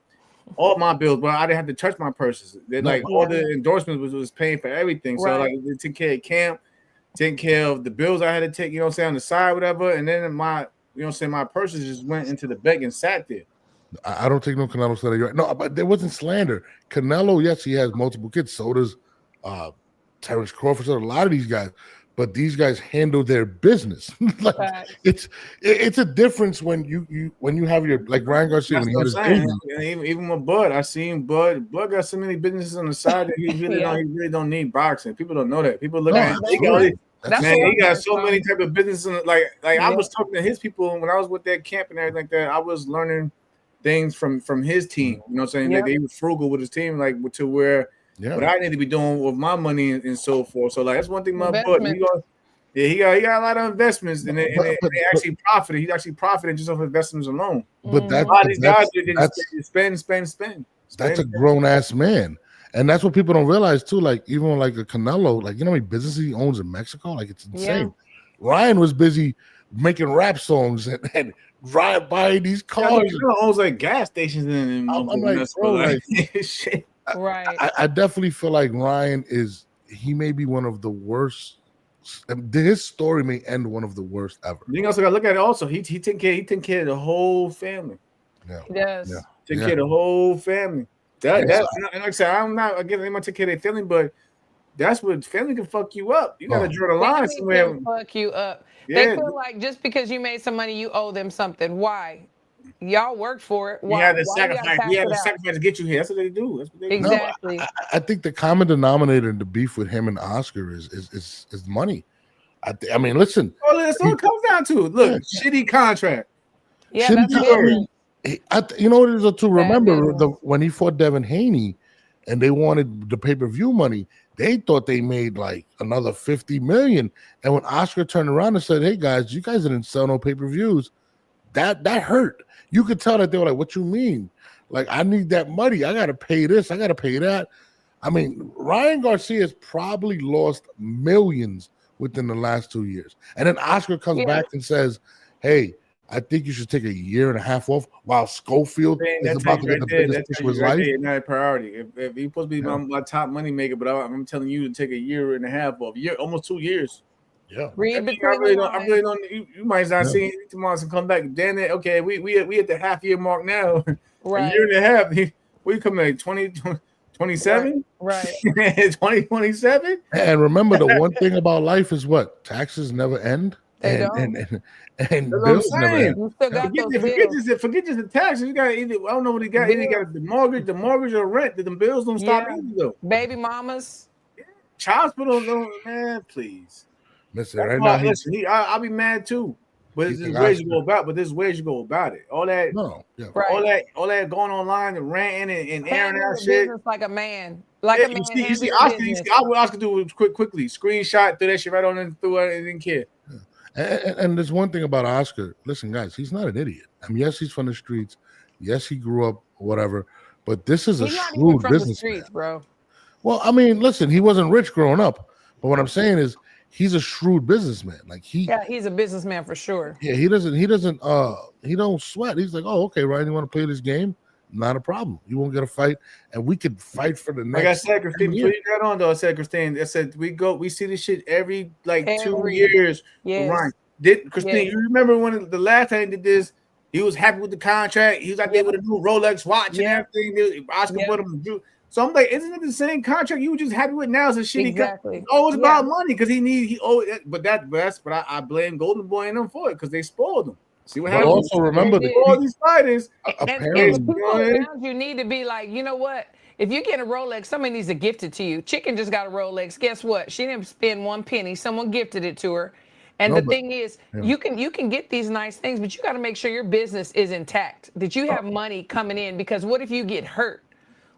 all my bills, but I didn't have to touch my purses. They like all the endorsements was paying for everything. So like they took care of camp, taking care of the bills I had to take, you know what I'm saying, on the side, whatever. And then my, you know what I'm saying, my purses just went into the bank and sat there. I don't take no Canelo slander. No, but there wasn't slander. Canelo, yes, he has multiple kids. So does Terrence Crawford. So a lot of these guys, but these guys handle their business. Like it's a difference when you have your, like Ryan Garcia when he had his baby. Even with Bud, I seen Bud got so many businesses on the side that he really don't need boxing. People don't know that. People look at him. He got so many type of businesses. Like I was talking to his people when I was with that camp and everything like that. I was learning things from his team. You know what I'm saying? Like they were frugal with his team, like to where what I need to be doing with my money and so forth. So like that's one thing my Bud. He got a lot of investments and they actually profited. He actually profited just off investments alone. But a lot of these guys spend. That's a grown ass man. And that's what people don't realize too. Like even like a Canelo, like you know how many businesses he owns in Mexico? Like it's insane. Ryan was busy making rap songs and buying these cars. He owns like gas stations and I'm like, bro, like shit. Right. I definitely feel like Ryan he may be one of the worst. His story may end one of the worst ever. You also got to look at it. Also, he took care of the whole family. Yeah, he does. Yeah. Take care of the whole family. And like I said, I'm not again. They might take care of their family, but that's what family can fuck you up. You got to draw the line somewhere. Fuck you up. Yeah. They feel like just because you made some money, you owe them something. Why? Y'all worked for it. Why? You had to sacrifice. You had to sacrifice to get you here. That's what they do. That's what they do. Exactly. No, I think the common denominator in the beef with him and Oscar is money. I mean, listen. Well, that's what it comes down to. Look, shitty contract. Yeah, that's you know what it is to remember when he fought Devin Haney, and they wanted the pay-per-view money. They thought they made like another $50 million, and when Oscar turned around and said, "Hey guys, you guys didn't sell no pay-per-views," that hurt. You could tell that they were like, "What you mean? Like I need that money. I got to pay this. I got to pay that." I mean, Ryan Garcia has probably lost millions within the last 2 years, and then Oscar comes back and says, "Hey, I think you should take a year and a half off," while Schofield is about to get the biggest push of his life. That's not a priority. If he's supposed to be my top money maker, but I'm telling you to take a year and a half off, almost 2 years. Yeah, I really don't. You might not see anything tomorrow and come back. Damn it. Okay, we at the half year mark now. Right. A year and a half. We coming at 2027? Right. 2027? And remember, the one thing about life is what? Taxes never end. And bills never end. You still got forget just the taxes. You got either, I don't know what he got. Either he got the mortgage or rent. The bills don't stop either though. Baby mamas. Child support don't, man, please. Listen, right now, I'll be mad too. But there's ways you go about. But there's ways you go about it. All that, all that going online and ranting and airing out shit. Like a man, like a man. You see, what Oscar do was quickly screenshot, threw that shit right on and threw it and didn't care. And there's one thing about Oscar. Listen, guys, he's not an idiot. I mean, yes, he's from the streets. Yes, he grew up, whatever. But this is a shrewd businessman, bro. Well, I mean, listen, he wasn't rich growing up. But what I'm saying is, he's a shrewd businessman. Like he's a businessman for sure. Yeah, he don't sweat. He's like, oh, okay, Ryan, you want to play this game? Not a problem. You won't get a fight, and we could fight for the next. Like I said, Christine, before you got on though, I said we see this shit every 2 years. Yes. Ryan. Christine, you remember when the last time he did this? He was happy with the contract. He was out there with a new Rolex watch and everything. Oscar put him to do. So I'm like, isn't it the same contract you were just happy with now? It's a shitty contract. Oh, it's about money because but I blame Golden Boy and them for it because they spoiled him. See what happens? Also remember all these fighters. And the people around you need to be like, you know what? if you get a Rolex, somebody needs to gift it to you. Chicken just got a Rolex. Guess what? She didn't spend 1 penny. Someone gifted it to her. And the thing is, you can get these nice things, but you got to make sure your business is intact, that you have money coming in. Because what if you get hurt?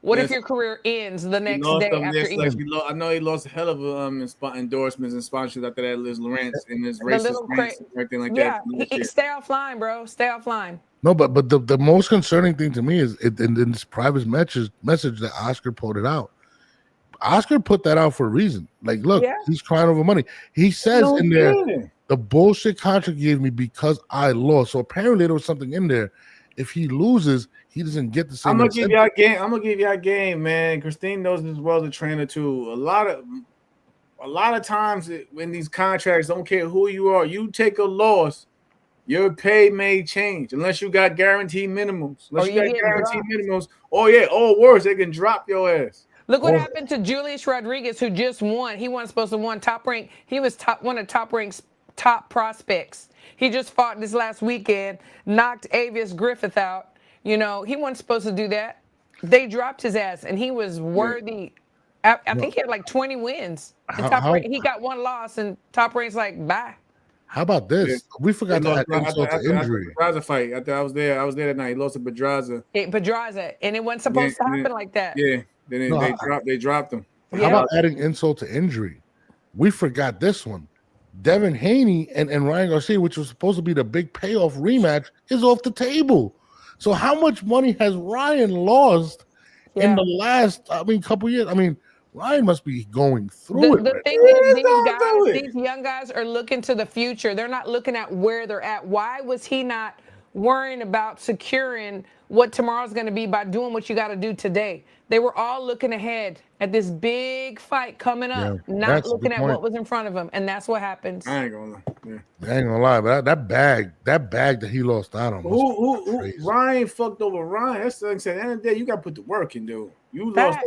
What if your career ends the next day after eating? I know he lost a hell of endorsements and sponsorships after that. Liz Lawrence and his racist and everything like that. Yeah, stay offline, bro. Stay offline. No, but the most concerning thing to me is in this private message that Oscar put it out. Oscar put that out for a reason. Like, look, he's crying over money. He says in there, the bullshit contract gave me because I lost. So apparently there was something in there. If he loses, he doesn't get the same. I'm gonna give you a game, man. Christine knows as well as a trainer too. A lot of times when these contracts, don't care who you are, you take a loss, your pay may change unless you got guaranteed minimums. Or worse, they can drop your ass. Look what happened to Julius Rodriguez, who just won. He wasn't supposed to win Top Rank. He was one of Top Rank's top prospects. He just fought this last weekend, knocked Avius Griffith out. You know, he wasn't supposed to do that. They dropped his ass, and he was worthy. I think he had like 20 wins. He got one loss, and Top Rank's like, bye. How about this? Yeah. We forgot to add insult to injury. Pedraza fight. I was there that night. He lost to Pedraza. Pedraza, and it wasn't supposed to happen like that. Yeah. Then they dropped him. How about adding insult to injury? We forgot this one. Devin Haney and Ryan Garcia, which was supposed to be the big payoff rematch, is off the table. So how much money has Ryan lost in the last, couple years? Ryan must be going through it. The thing is, these young guys are looking to the future. They're not looking at where they're at. Why was he not worrying about securing what tomorrow's going to be by doing what you got to do today? They were all looking ahead at this big fight coming up, not looking at what was in front of them, and that's what happens. I ain't gonna lie. Yeah. I ain't gonna lie, but that bag that he lost out on. Who Ryan fucked over Ryan? That's the thing. At the end of the day, you got to put the work in, dude. You lost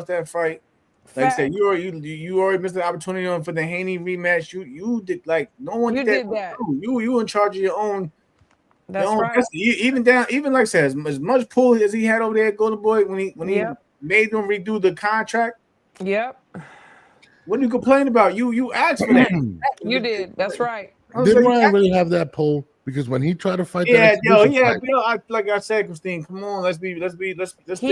that fight. Like I said, you already missed the opportunity for the Haney rematch. You did like no one did that. You in charge of your own. That's right. Even like I said, as much pull as he had over there at Golden Boy when he made them redo the contract. Yep. What are you complaining about? You asked for that. You did. That's right. Didn't Ryan really have that pull? Because when he tried to fight, like I said, Christine, come on, let's be he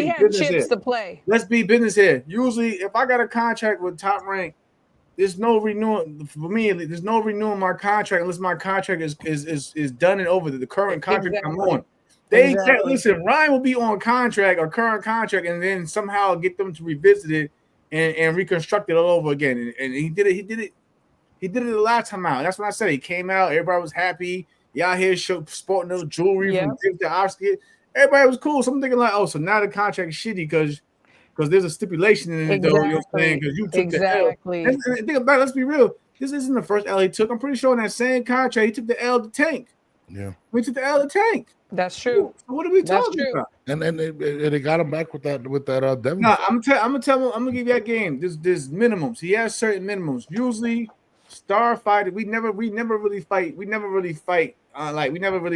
had chips here. To play. Let's be business here. Usually, if I got a contract with Top Rank, there's no renewing for me. There's no renewing my contract unless my contract is done and over. The current contract I'm on. They said, listen, Ryan will be on contract or current contract, and then somehow get them to revisit it and reconstruct it all over again. And he did it. He did it the last time out. That's what I said. He came out. Everybody was happy. Y'all here sporting those jewelry from Dick to Oscar. Everybody was cool. So I'm thinking like, oh, so now the contract is shitty because there's a stipulation in it, though. You know what I'm saying? Because you took the L. And think about it, let's be real. This isn't the first L he took. I'm pretty sure in that same contract, he took the L to Tank. Yeah. We took the L to Tank. That's true. So what are we talking about? And they got him back with that Devin. No, I'm gonna give you that game. There's minimums. He has certain minimums. Usually, star fighter, we never really fight. We never really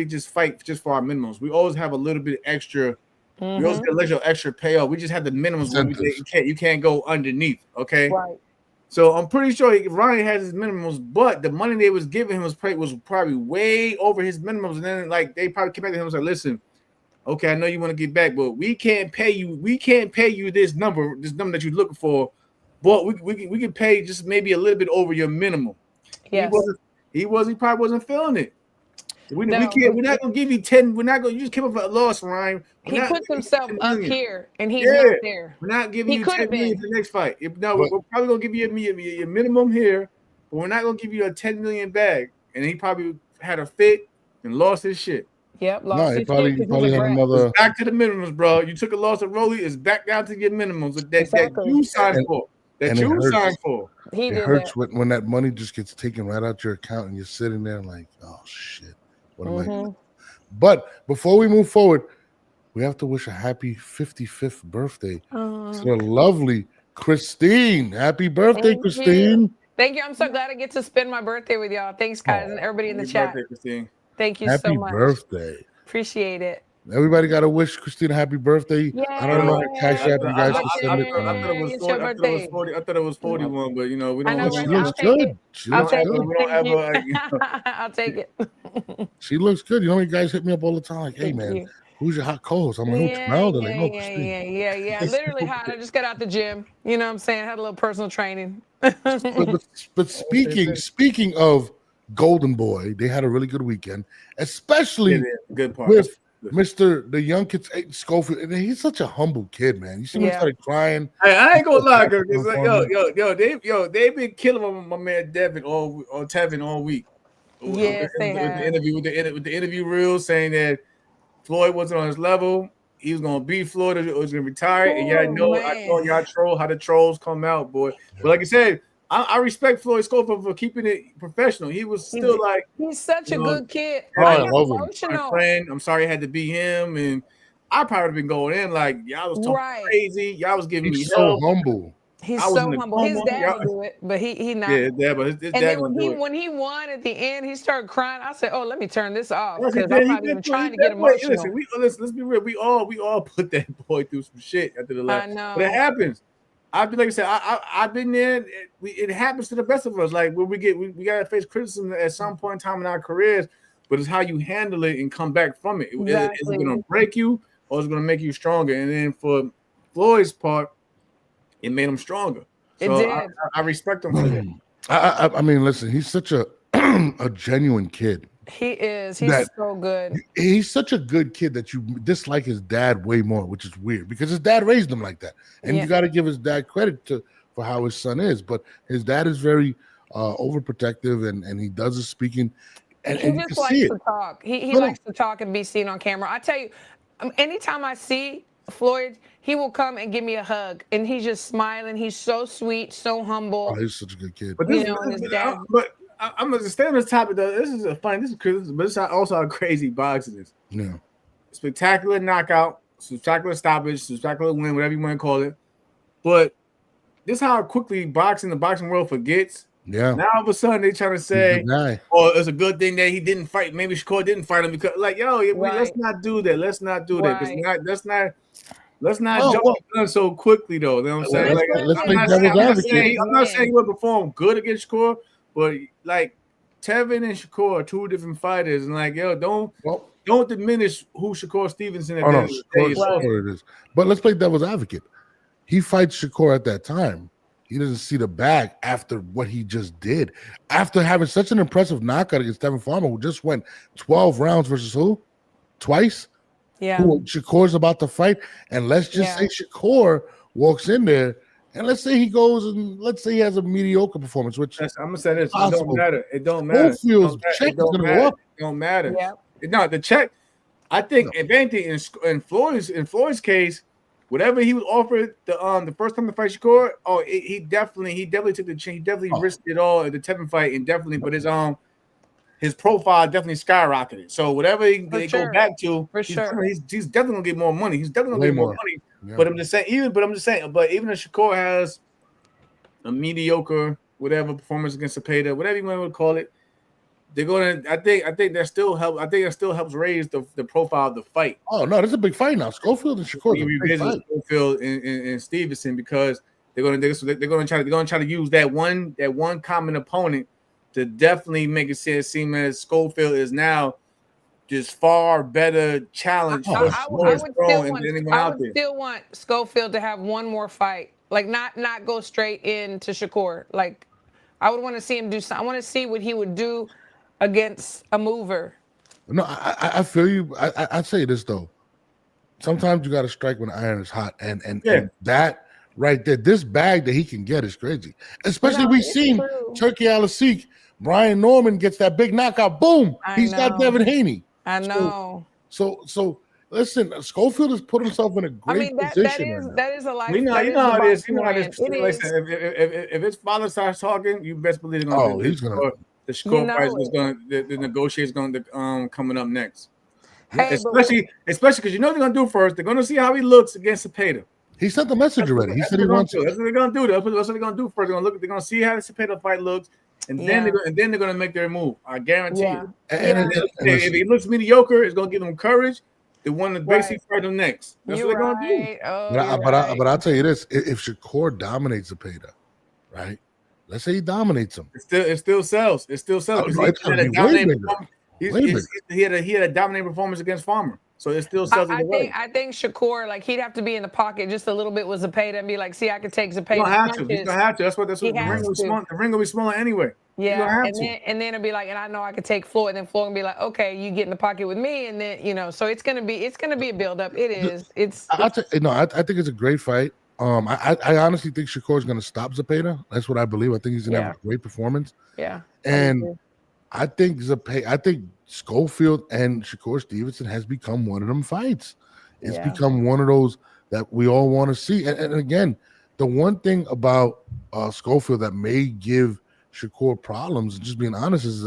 just fight just for our minimums. We always have a little bit extra. We always get a little extra payoff. We just have the minimums. You can't go underneath. Okay. Right. So I'm pretty sure Ryan has his minimums, but the money they was giving him was probably way over his minimums. And then like they probably came back to him and said, "Listen, okay, I know you want to get back, but we can't pay you. We can't pay you this number that you're looking for, but we can pay just maybe a little bit over your minimum." Yes. He probably wasn't feeling it. We're not gonna give you 10. We're not gonna. You just came up with a loss, Ryan. He puts himself up here, and he's not there. We're not giving you 10 million for the next fight. We're probably gonna give you a minimum here, but we're not gonna give you a 10 million bag. And he probably had a fit and lost his shit. Yep, lost his shit. He probably had another. Back to the minimums, bro. You took a loss at Rolly. It's back down to your minimums that you signed for. It hurts when that money just gets taken right out your account and you're sitting there like, oh shit. What am I doing? But before we move forward, we have to wish a happy 55th birthday to the lovely Christine. Happy birthday, Christine. Thank you. I'm so glad I get to spend my birthday with y'all. Thanks, guys, and everybody in the chat. Birthday, Christine. Thank you so much. Happy birthday. Appreciate it. Everybody got to wish Christina happy birthday. I don't know her cash app. You guys can send it. I thought it was It's your 40. I thought it was birthday. 40. I thought it was 41, but you know, we I don't. know, We Oh, she right? don't looks I'll take good. it. She I'll looks take good. it. we don't Thank you. ever. Like, you know, I'll take it. She looks good. You know, you guys hit me up all the time, like, "Hey, Thank man, you. who's your hot co-host?" I'm like, "Who, Yeah, Jamel?" They're like, yeah, "No, yeah, Christine." yeah. Literally hot. I just got out the gym. You know what I'm saying? Had a little personal training. But speaking of Golden Boy, they had a really good weekend, especially good part. with Mr. the young kid Schofield. And he's such a humble kid, man. You see when he Yeah. started crying. Hey, I ain't gonna lie, girl. It's like, Performance. they been killing my man Devin or Tevin all week. Yes, they With the have. interview with the interview reel saying that Floyd wasn't on his level. He was gonna beat Floyd or was gonna retire. And yeah, I Oh, know I told y'all troll how the trolls come out, boy. But like I said, I respect Floyd Schofield for keeping it professional. He was still like, He's such a good kid. Oh, I I got love him. my emotional. friend. I'm sorry I had to be him, and I probably would have been going in like y'all was talking Right. crazy. Y'all was giving me He's so help. humble. He's I was in so the humble. His coma. dad Y'all- will do it, but he not. Yeah, dad, but his And dad then gonna do it. when he won at the end, he started crying. I said, "Oh, let me turn this off Yes, he because did. I'm He not did even too. trying He to get did. Wait, emotional." let's be real. We all put that boy through some shit after the last. I know. But it happens. I've been like I said, I've been there. It happens to the best of us. Like when we gotta face criticism at some point in time in our careers, but it's how you handle it and come back from it. Is it Exactly. gonna break you or is it gonna make you stronger? And then for Floyd's part, it made him stronger. It So did. I respect him for that. I mean, listen, he's such a a genuine kid. He is. He's That- so good. He's such a good kid that you dislike his dad way more, which is weird because his dad raised him like that, and Yeah. you got to give his dad credit for how his son is. But his dad is very overprotective, and he does his speaking, and He you just can likes see to it. talk. He No. likes to talk and be seen on camera. I tell you, anytime I see Floyd, he will come and give me a hug, and he's just smiling. He's so sweet, so humble. Oh, he's such a good kid. But You this, know, and his dad. but I'm gonna stay on this topic though. This is a fun. This is criticism, but it's also how crazy boxing is. Yeah, Spectacular knockout, spectacular stoppage, spectacular win, whatever you want to call it. But this is how quickly the boxing world forgets. yeah. Now all of a sudden they trying to say, He's the guy. "Oh, it's a good thing that he didn't fight. Maybe Shakur didn't fight him because, like, let's Right. not do that. Let's not do that. Right. Let's not Well, jump well- the gun so quickly, though. You know what I'm saying? Let's I'm play not devil's saying, advocate. I'm not saying he would perform good against Shakur, but like Tevin and Shakur are two different fighters, and like, don't diminish who Shakur Stevenson at Oh the no, end of the day. Shakur it is. But let's play devil's advocate. He fights Shakur at that time. He doesn't see the bag after what he just did. After having such an impressive knockout against Tevin Farmer, who just went 12 rounds versus who? Twice? Yeah. Who Shakur's about to fight. And let's just say Shakur walks in there, and let's say he goes and let's say he has a mediocre performance, which I'm gonna say this. possible. It don't matter. Schofield's check is gonna go up. It don't matter. Yeah. No, the check. I think if anything in Floyd's case, whatever he was offered the first time to fight Shakur, he definitely took the chance. He definitely risked it all at the Tevin fight, and definitely, but his profile definitely skyrocketed. So whatever they go back to, he's definitely gonna get more money. He's definitely gonna get more money. Yeah. But I'm just saying, even if Shakur has a mediocre whatever performance against Cepeda, whatever you want to call it, they're gonna. I think that still helps. I think that still helps raise the profile of the fight. Oh no, this is a big fight now. Schofield and Shakur. Schofield and Stevenson because they're gonna try to use that one common opponent to definitely make it seem as Schofield is now just far better challenge. I would still want Schofield to have one more fight, like not go straight into Shakur. Like I would want to see him do something. I want to see what he would do against a mover. No, I feel you. I say this though. Sometimes you got to strike when the iron is hot, and that right there, this bag that he can get is crazy. Especially we've seen Turkey Al-Asik, Brian Norman gets that big knockout. Boom, he's got Devin Haney. I know. So listen, Schofield has put himself in a great position. That is a life. You know how it is. You know how it is. If his father starts talking, you best believe he's gonna. The Shakur fight is going. The negotiation's going to coming up next. Hey, especially because you know what they're going to do first. They're going to see how he looks against Cepeda. He sent the message already. He said he wants to. That's what they're going to do. That's what they're going to do first. They're going to see how the Cepeda fight looks, and then they're going to make their move. I guarantee you. And if he looks mediocre, it's going to give them courage. the one that basically fight him next. That's You're what they're gonna do. right. Oh, But I'll tell you this: if Shakur dominates Zepeda, right? Let's say he dominates him. It still sells. It still sells. Oh, no, it's gonna be way bigger. He had a dominating performance against Farmer, so it still sells. I think Shakur, like, he'd have to be in the pocket just a little bit with Zepeda and be like, see, I could take Zepeda. You don't have to. You don't have to. That's what the ring will be smaller anyway. Yeah, and then it'll be like, and I know I could take Floyd, and then Floyd will be like, okay, you get in the pocket with me, and then so it's gonna be a build up. It is. I think it's a great fight. I honestly think Shakur is gonna stop Zepeda. That's what I believe. I think he's gonna have a great performance. Yeah, and I think Schofield and Shakur Stevenson has become one of them fights. It's become one of those that we all want to see. And again, the one thing about Schofield that may give Shakur problems, just being honest, is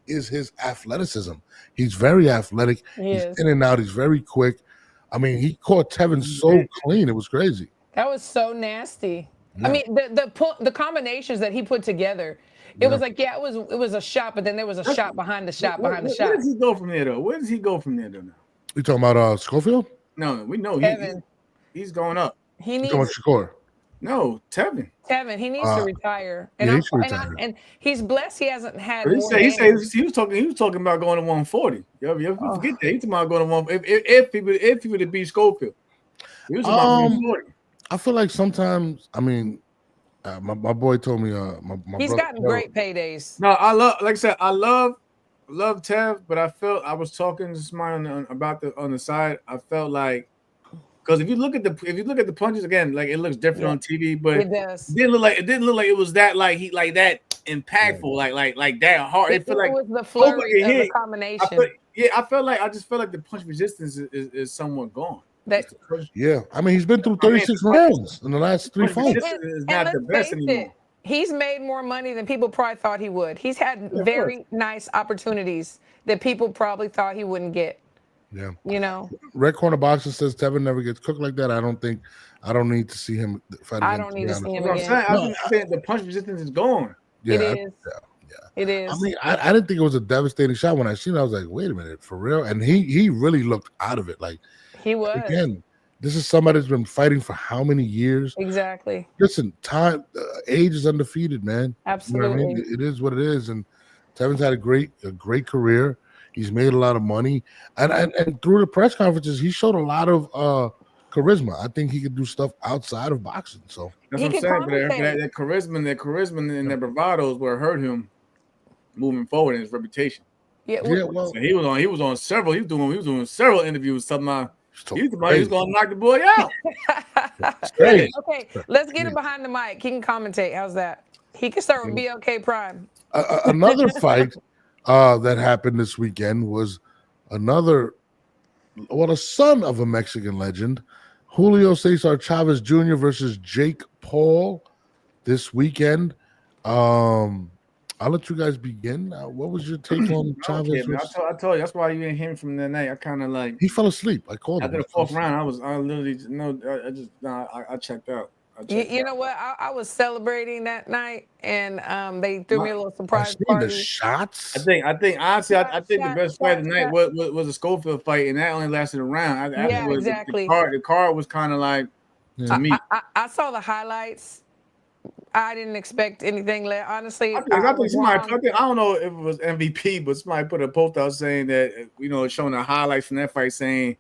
his athleticism. He's very athletic. He's in and out. He's very quick. I mean, he caught Tevin so clean. It was crazy. That was so nasty. Yeah. I mean, the combinations that he put together. It was like, it was a shot, but then there was a shot behind the shot behind the shot. Where does he go from there, though? Where does he go from there, though? Now? You talking about Schofield? No, we know he's going up. He needs Shakur. No, Tevin. He needs to retire. And and he's blessed he hasn't had. He was talking about going to 140. You forget that. He's talking about going to 140 if he would have beat Schofield. He was about 140. I feel like sometimes, I mean, my boy told me he's gotten great paydays. No, I love Tev, but I was talking to somebody about on the side. I felt like, because if you look at the punches again, like, it looks different on TV, but it didn't look like it was that that impactful, like that hard. It felt like it was the flurry of the combination. I just felt like the punch resistance is somewhat gone. I mean, he's been through 36 rounds in the last 3 fights. It's not the best anymore. He's made more money than people probably thought he would. He's had very nice opportunities that people probably thought he wouldn't get. Yeah. Red Corner Boxing says Tevin never gets cooked like that. I don't need to see him fight again. I don't need to see him again. I think the punch resistance is gone. Yeah, it is. It is. I mean, I didn't think it was a devastating shot. When I seen it, I was like, wait a minute, for real? And he really looked out of it. Like, he was. Again, this is somebody that's been fighting for how many years? Exactly. Listen, age is undefeated, man. Absolutely. You know what I mean? It is what it is. And Tevin's had a great career. He's made a lot of money. And through the press conferences, he showed a lot of charisma. I think he could do stuff outside of boxing. So that's what I'm saying. But that charisma and that bravado is what hurt him moving forward in his reputation. Yeah, well, so he was on several. He was doing several interviews. He was going to knock the boy out. Okay, let's get him behind the mic. He can commentate. How's that? He can start with BLK Prime. Another fight that happened this weekend was a son of a Mexican legend, Julio Cesar Chavez Jr. versus Jake Paul this weekend. I'll let you guys begin. What was your take on Chavez? I told you that's why you didn't hear me from that night. I kind of like he fell asleep. I called him after the 4th round. I checked out. You know what? I was celebrating that night, and they threw me a little surprise party. The shots. I think honestly, I think the best fight of the night was a Schofield fight, and that only lasted a round. Exactly. The card was kind of like to me. I saw the highlights. I didn't expect anything honestly. I don't know if it was MVP, but somebody put a post out saying that, showing the highlights from that fight, saying,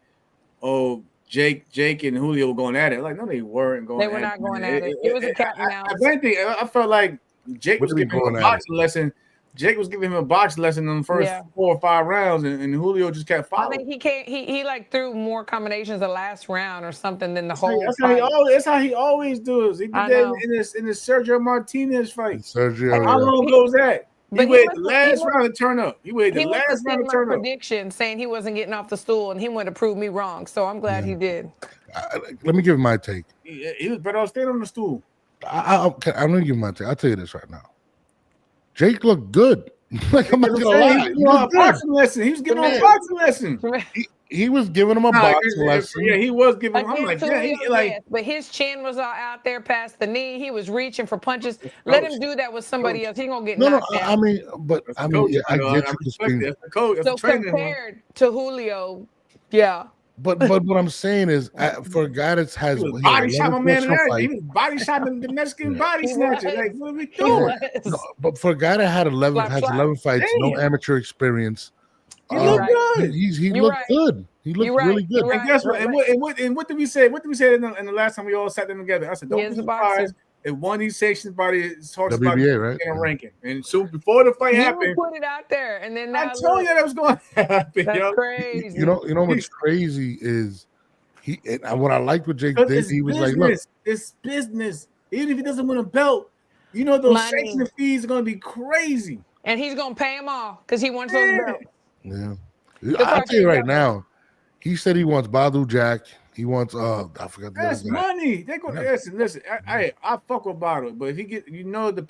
"Oh, Jake and Julio were going at it." Like, no, they weren't going. They were not going at it. It was a cat and mouse. I felt like Jake was giving him a boxing lesson. Jake was giving him a boxing lesson in the first 4 or 5 rounds, and Julio just kept following. I think he like threw more combinations the last round or something than the whole. That's how he always does. He did that in the Sergio Martinez fight. How long ago was that? He waited the last round to turn up. He waited the last round to turn up. Prediction saying he wasn't getting off the stool, and he wanted to prove me wrong. So I'm glad he did. Let me give my take. He was better off staying on the stool. I'm going to give my take. I'll tell you this right now. Jake looked good. Like, I'm not gonna lie. He was giving him a boxing lesson. He was giving him a boxing lesson. Yeah, he was giving him. I'm like, but his chin was out there past the knee. He was reaching for punches. Let him do that with somebody else. He's gonna get knocked out. I get you. That's the coach. So compared to Julio, Yeah. But what I'm saying is, for a guy that has He was he has body shot 11 my man and professional everything. He fights, was body shot the Mexican yeah. body He snatcher. was. Like, what are we He doing? No, was. but for a guy that had 11 Slap, has slap. 11 fights, no Damn, amateur experience, he You looked um, right. good. he You looked right. good. He You looked right. really You good. And right. guess what? And what did we say? What did we say in the last time we all sat them together? I said, He don't be is a boxer. surprised if one of these sections body talks about WBA, right? in a ranking. And so before the fight You happened, put it out there, and then I now told look. you that was going to happen, That's yo. crazy. You know what's crazy is and what I liked what Jake Because did. it's He was like, look, business. It's business. Even if he doesn't win a belt, you know those Money. sanction fees are going to be crazy. And he's gonna pay him all because he wants those Yeah. belts. yeah. He'll I'll probably tell you pay right now. He said he wants Badu Jack. He wants I forgot the That's other guy. money. They go listen. I fuck with Badu, but if he get, Badu's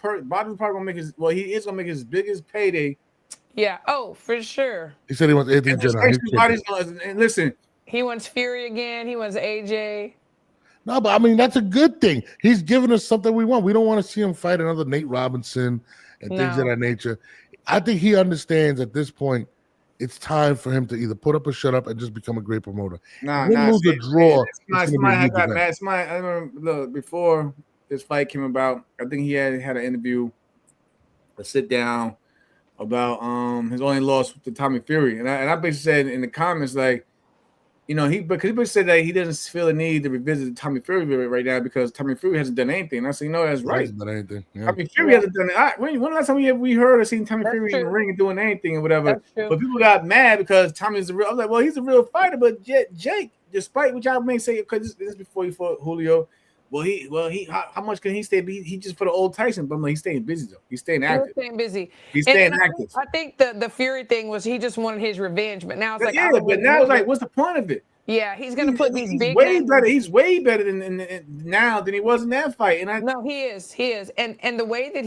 probably gonna make he is gonna make his biggest payday. Yeah. Oh, for sure. He said he wants Anthony And the Johnson. sanction body's and listen, He wants Fury again. He wants AJ. No, but I mean that's a good thing. He's giving us something we want. We don't want to see him fight another Nate Robinson and things of No. that nature. I think he understands at this point it's time for him to either put up or shut up and just become a great promoter. nah, Win, lose, or draw. Somebody had got mad. Somebody, I remember, look, before this fight came about, I think he had an interview, a sit down about his only loss to Tommy Fury, and I basically said in the comments like, he basically said that he doesn't feel the need to revisit Tommy Fury right now because Tommy Fury hasn't done anything. And I said, that's right. Hasn't done anything. Yeah. Tommy Fury hasn't done it. When last time we heard or seen Tommy That's Fury in the true. ring and doing anything or whatever? That's true. But people got mad because Tommy's I was like, well, he's a real fighter, but Jake, despite what y'all may say, because this is before he fought Julio. How much can he stay? He just for the old Tyson, but I'm like, he's staying busy though. He's staying active. He's staying busy. He's staying active. I think the Fury thing was he just wanted his revenge, but now it's like but now it's like, what's the point of it? Yeah, he's gonna put these big way names. better. He's way better than now than he was in that fight. No, he is, and the way that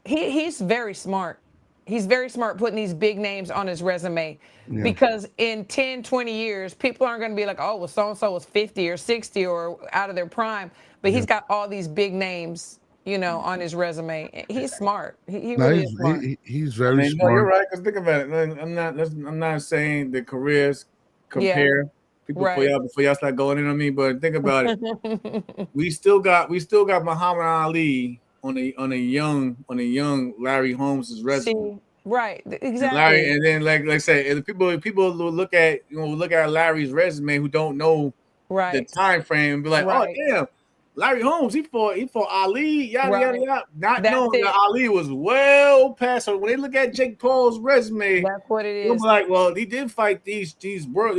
he's very smart. He's very smart putting these big names on his resume because in 10, 20 years, people aren't going to be like, oh, well, so-and-so was 50 or 60 or out of their prime. But he's got all these big names, on his resume. He's smart. He really is smart. He's very smart. No, you're right. Because think about it. I'm not saying the careers compare. Yeah. People before y'all start going in on me, but think about it. we still got Muhammad Ali on a young Larry Holmes' resume. See, right, exactly. Larry, and then like I say, if people look at Larry's resume who don't know the time frame and be like, oh damn, Larry Holmes, he fought Ali, yada yada, not knowing that Ali was well past. So when they look at Jake Paul's resume, that's what it is. They'll be like, well, he did fight these world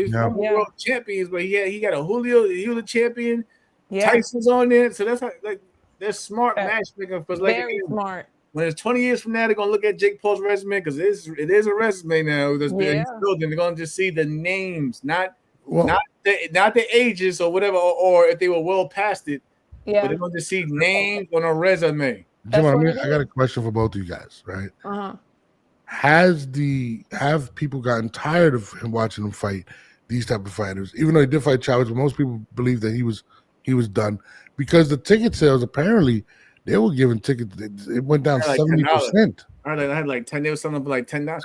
champions, but he got a Julio, he was a champion. Yeah. Tyson's on there, so that's that's smart matchmaking. Because very smart. When it's 20 years from now, they're gonna look at Jake Paul's resume because it is a resume now that's been building. They're gonna just see the names, not the ages or whatever, or if they were well past it. Yeah. But they're going to see names on a resume. Jim, I got a question for both of you guys, right? Have people gotten tired of him watching him fight these type of fighters? Even though he did fight Chavez, but most people believe that he was done because the ticket sales apparently they were giving tickets. It went down 70%. I had like 10. There was something like $10.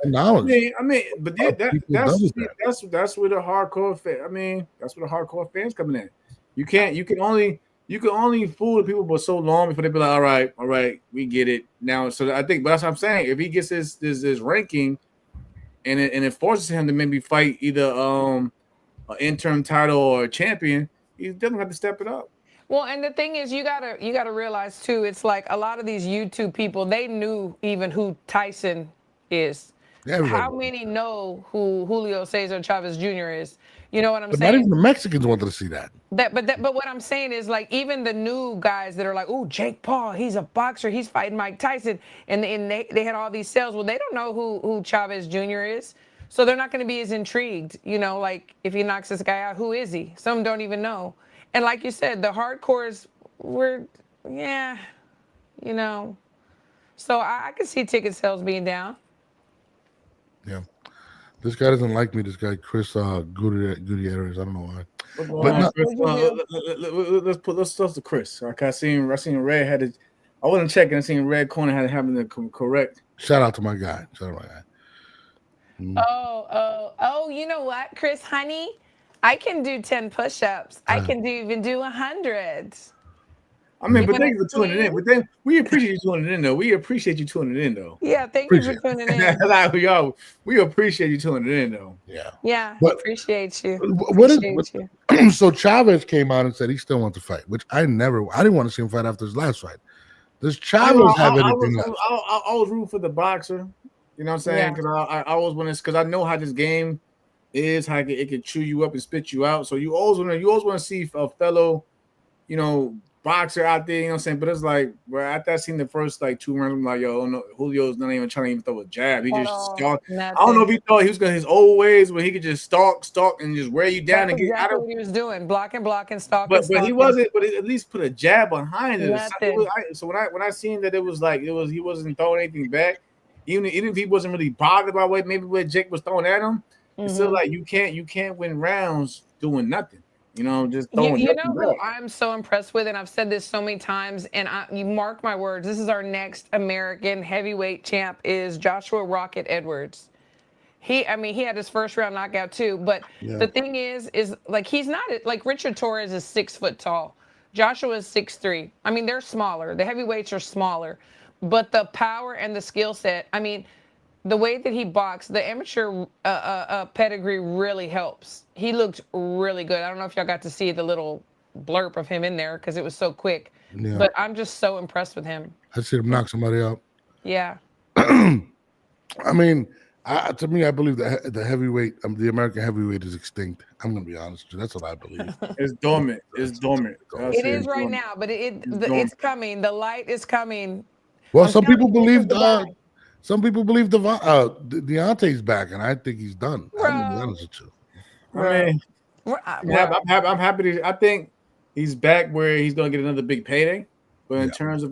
I mean, but that's where the hardcore fan. I mean, that's where the hardcore fans coming in. You can only fool the people for so long before they be like, all right, we get it now. So I think, but that's what I'm saying. If he gets this ranking, and it forces him to maybe fight either an interim title or a champion, he's definitely have to step it up. Well, and the thing is, you gotta realize too, it's like a lot of these YouTube people, they knew even who Tyson is. Yeah, how many know who Julio Cesar Chavez Jr. is? You know what I'm saying? Not even the Mexicans wanted to see that. But what I'm saying is, like, even the new guys that are like, oh, Jake Paul, he's a boxer, he's fighting Mike Tyson, and they had all these sales. Well, they don't know who Chavez Jr. is, so they're not going to be as intrigued. Like if he knocks this guy out, who is he? Some don't even know. And like you said, the hardcores were, So I could see ticket sales being down. Yeah. This guy doesn't like me. This guy, Chris Gutierrez. I don't know why. Let's talk to Chris. Like I seen Red had it. I wasn't checking. I seen Red Corner had having the correct. Shout out to my guy. Oh, you know what, Chris, honey? I can do 10 push-ups. I can even do 100. I mean, You but wanna thank you for tuning in. see? But then we appreciate you tuning in, though. We appreciate you tuning in, though. Yeah, thank you for Appreciate tuning in. Like, we appreciate you tuning in, though. Yeah. Yeah, But appreciate you. what is Appreciate you. so Chavez came out and said he still wants to fight, which I didn't want to see him fight after his last fight. Does Chavez have anything left? I was rooting for the boxer. You know what I'm saying? Because I always want to, because I know how this game is, how it can chew you up and spit you out. So you always want to see a fellow, you know, boxer out there. You know what I'm saying? But it's like, bro, after I seen the first like 2 rounds, I'm like, yo, no, Julio's not even trying to even throw a jab. He just stalk. I don't know if he thought he was going his old ways where he could just stalk, and just wear you down. That's and get exactly out of what he was doing, blocking, stalking. But he wasn't. But at least put a jab behind it. Nothing. So when I seen that it was he wasn't throwing anything back, even if he wasn't really bothered by what Jake was throwing at him, it's still like you can't win rounds doing nothing. You know, just throwing. You know who I'm so impressed with, and I've said this so many times, and you mark my words. This is our next American heavyweight champ is Joshua Rocket Edwards. He had his first round knockout too, but the thing is like he's not like Richard Torres is 6 foot tall. Joshua is 6'3". I mean, they're smaller. The heavyweights are smaller, but the power and the skill set. I mean, the way that he boxed, the amateur pedigree really helps. He looked really good. I don't know if y'all got to see the little blurb of him in there because it was so quick. Yeah. But I'm just so impressed with him. I see him knock somebody out. Yeah. I mean, to me, I believe the heavyweight, the American heavyweight is extinct. I'm going to be honest with you. That's what I believe. It's dormant. It's dormant. It is right now, but it's coming. The light is coming. Well, some people believe Deontay's back, and I think he's done. I'm going to be honest with you. I mean, I'm happy to. I think he's back where he's going to get another big payday. But in terms of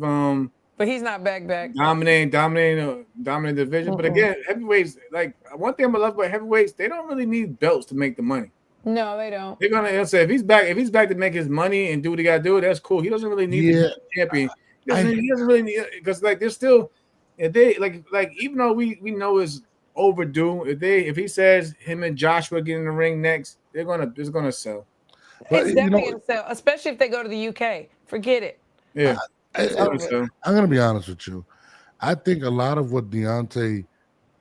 but he's not back. Dominating division. But again, heavyweights, like one thing I love about heavyweights, they don't really need belts to make the money. No, they don't. They're gonna say if he's back to make his money and do what he gotta do, that's cool. He doesn't really need the champion. He doesn't really need, because like there's still if they like even though we know it's overdue, if he says him and Joshua get in the ring next, it's gonna sell. It's definitely gonna sell, especially if they go to the UK. Forget it. Yeah. I'm going to be honest with you. I think a lot of what Deontay,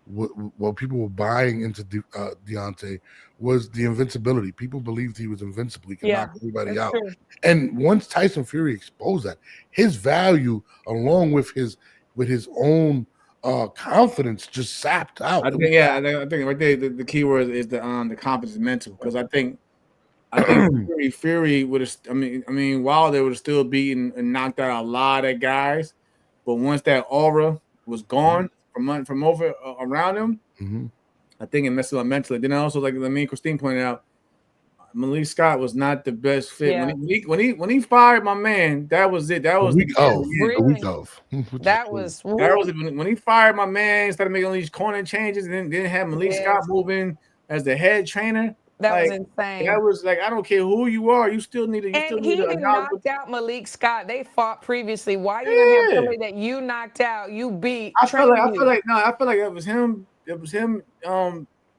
what people were buying into Deontay was the invincibility. People believed he was invincible. He could knock everybody out. True. And once Tyson Fury exposed that, his value, along with his own confidence, just sapped out. I think right there the key word is the confidence mental, because I think Fury would have. I mean, Wilder would have still beaten and knocked out a lot of guys, but once that aura was gone from over around him, I think it messed him up mentally. Then also, like me and Christine pointed out, Malik Scott was not the best fit. Yeah. When he fired my man, that was it. That was the week of. That was when he fired my man, started making all these corner changes, and then had Malik Scott moving as the head trainer. That was insane. That was like, I don't care who you are, you still need to. And he knocked out Malik Scott. They fought previously. Why you gonna have somebody that you knocked out, you beat? I feel like it was him. It was him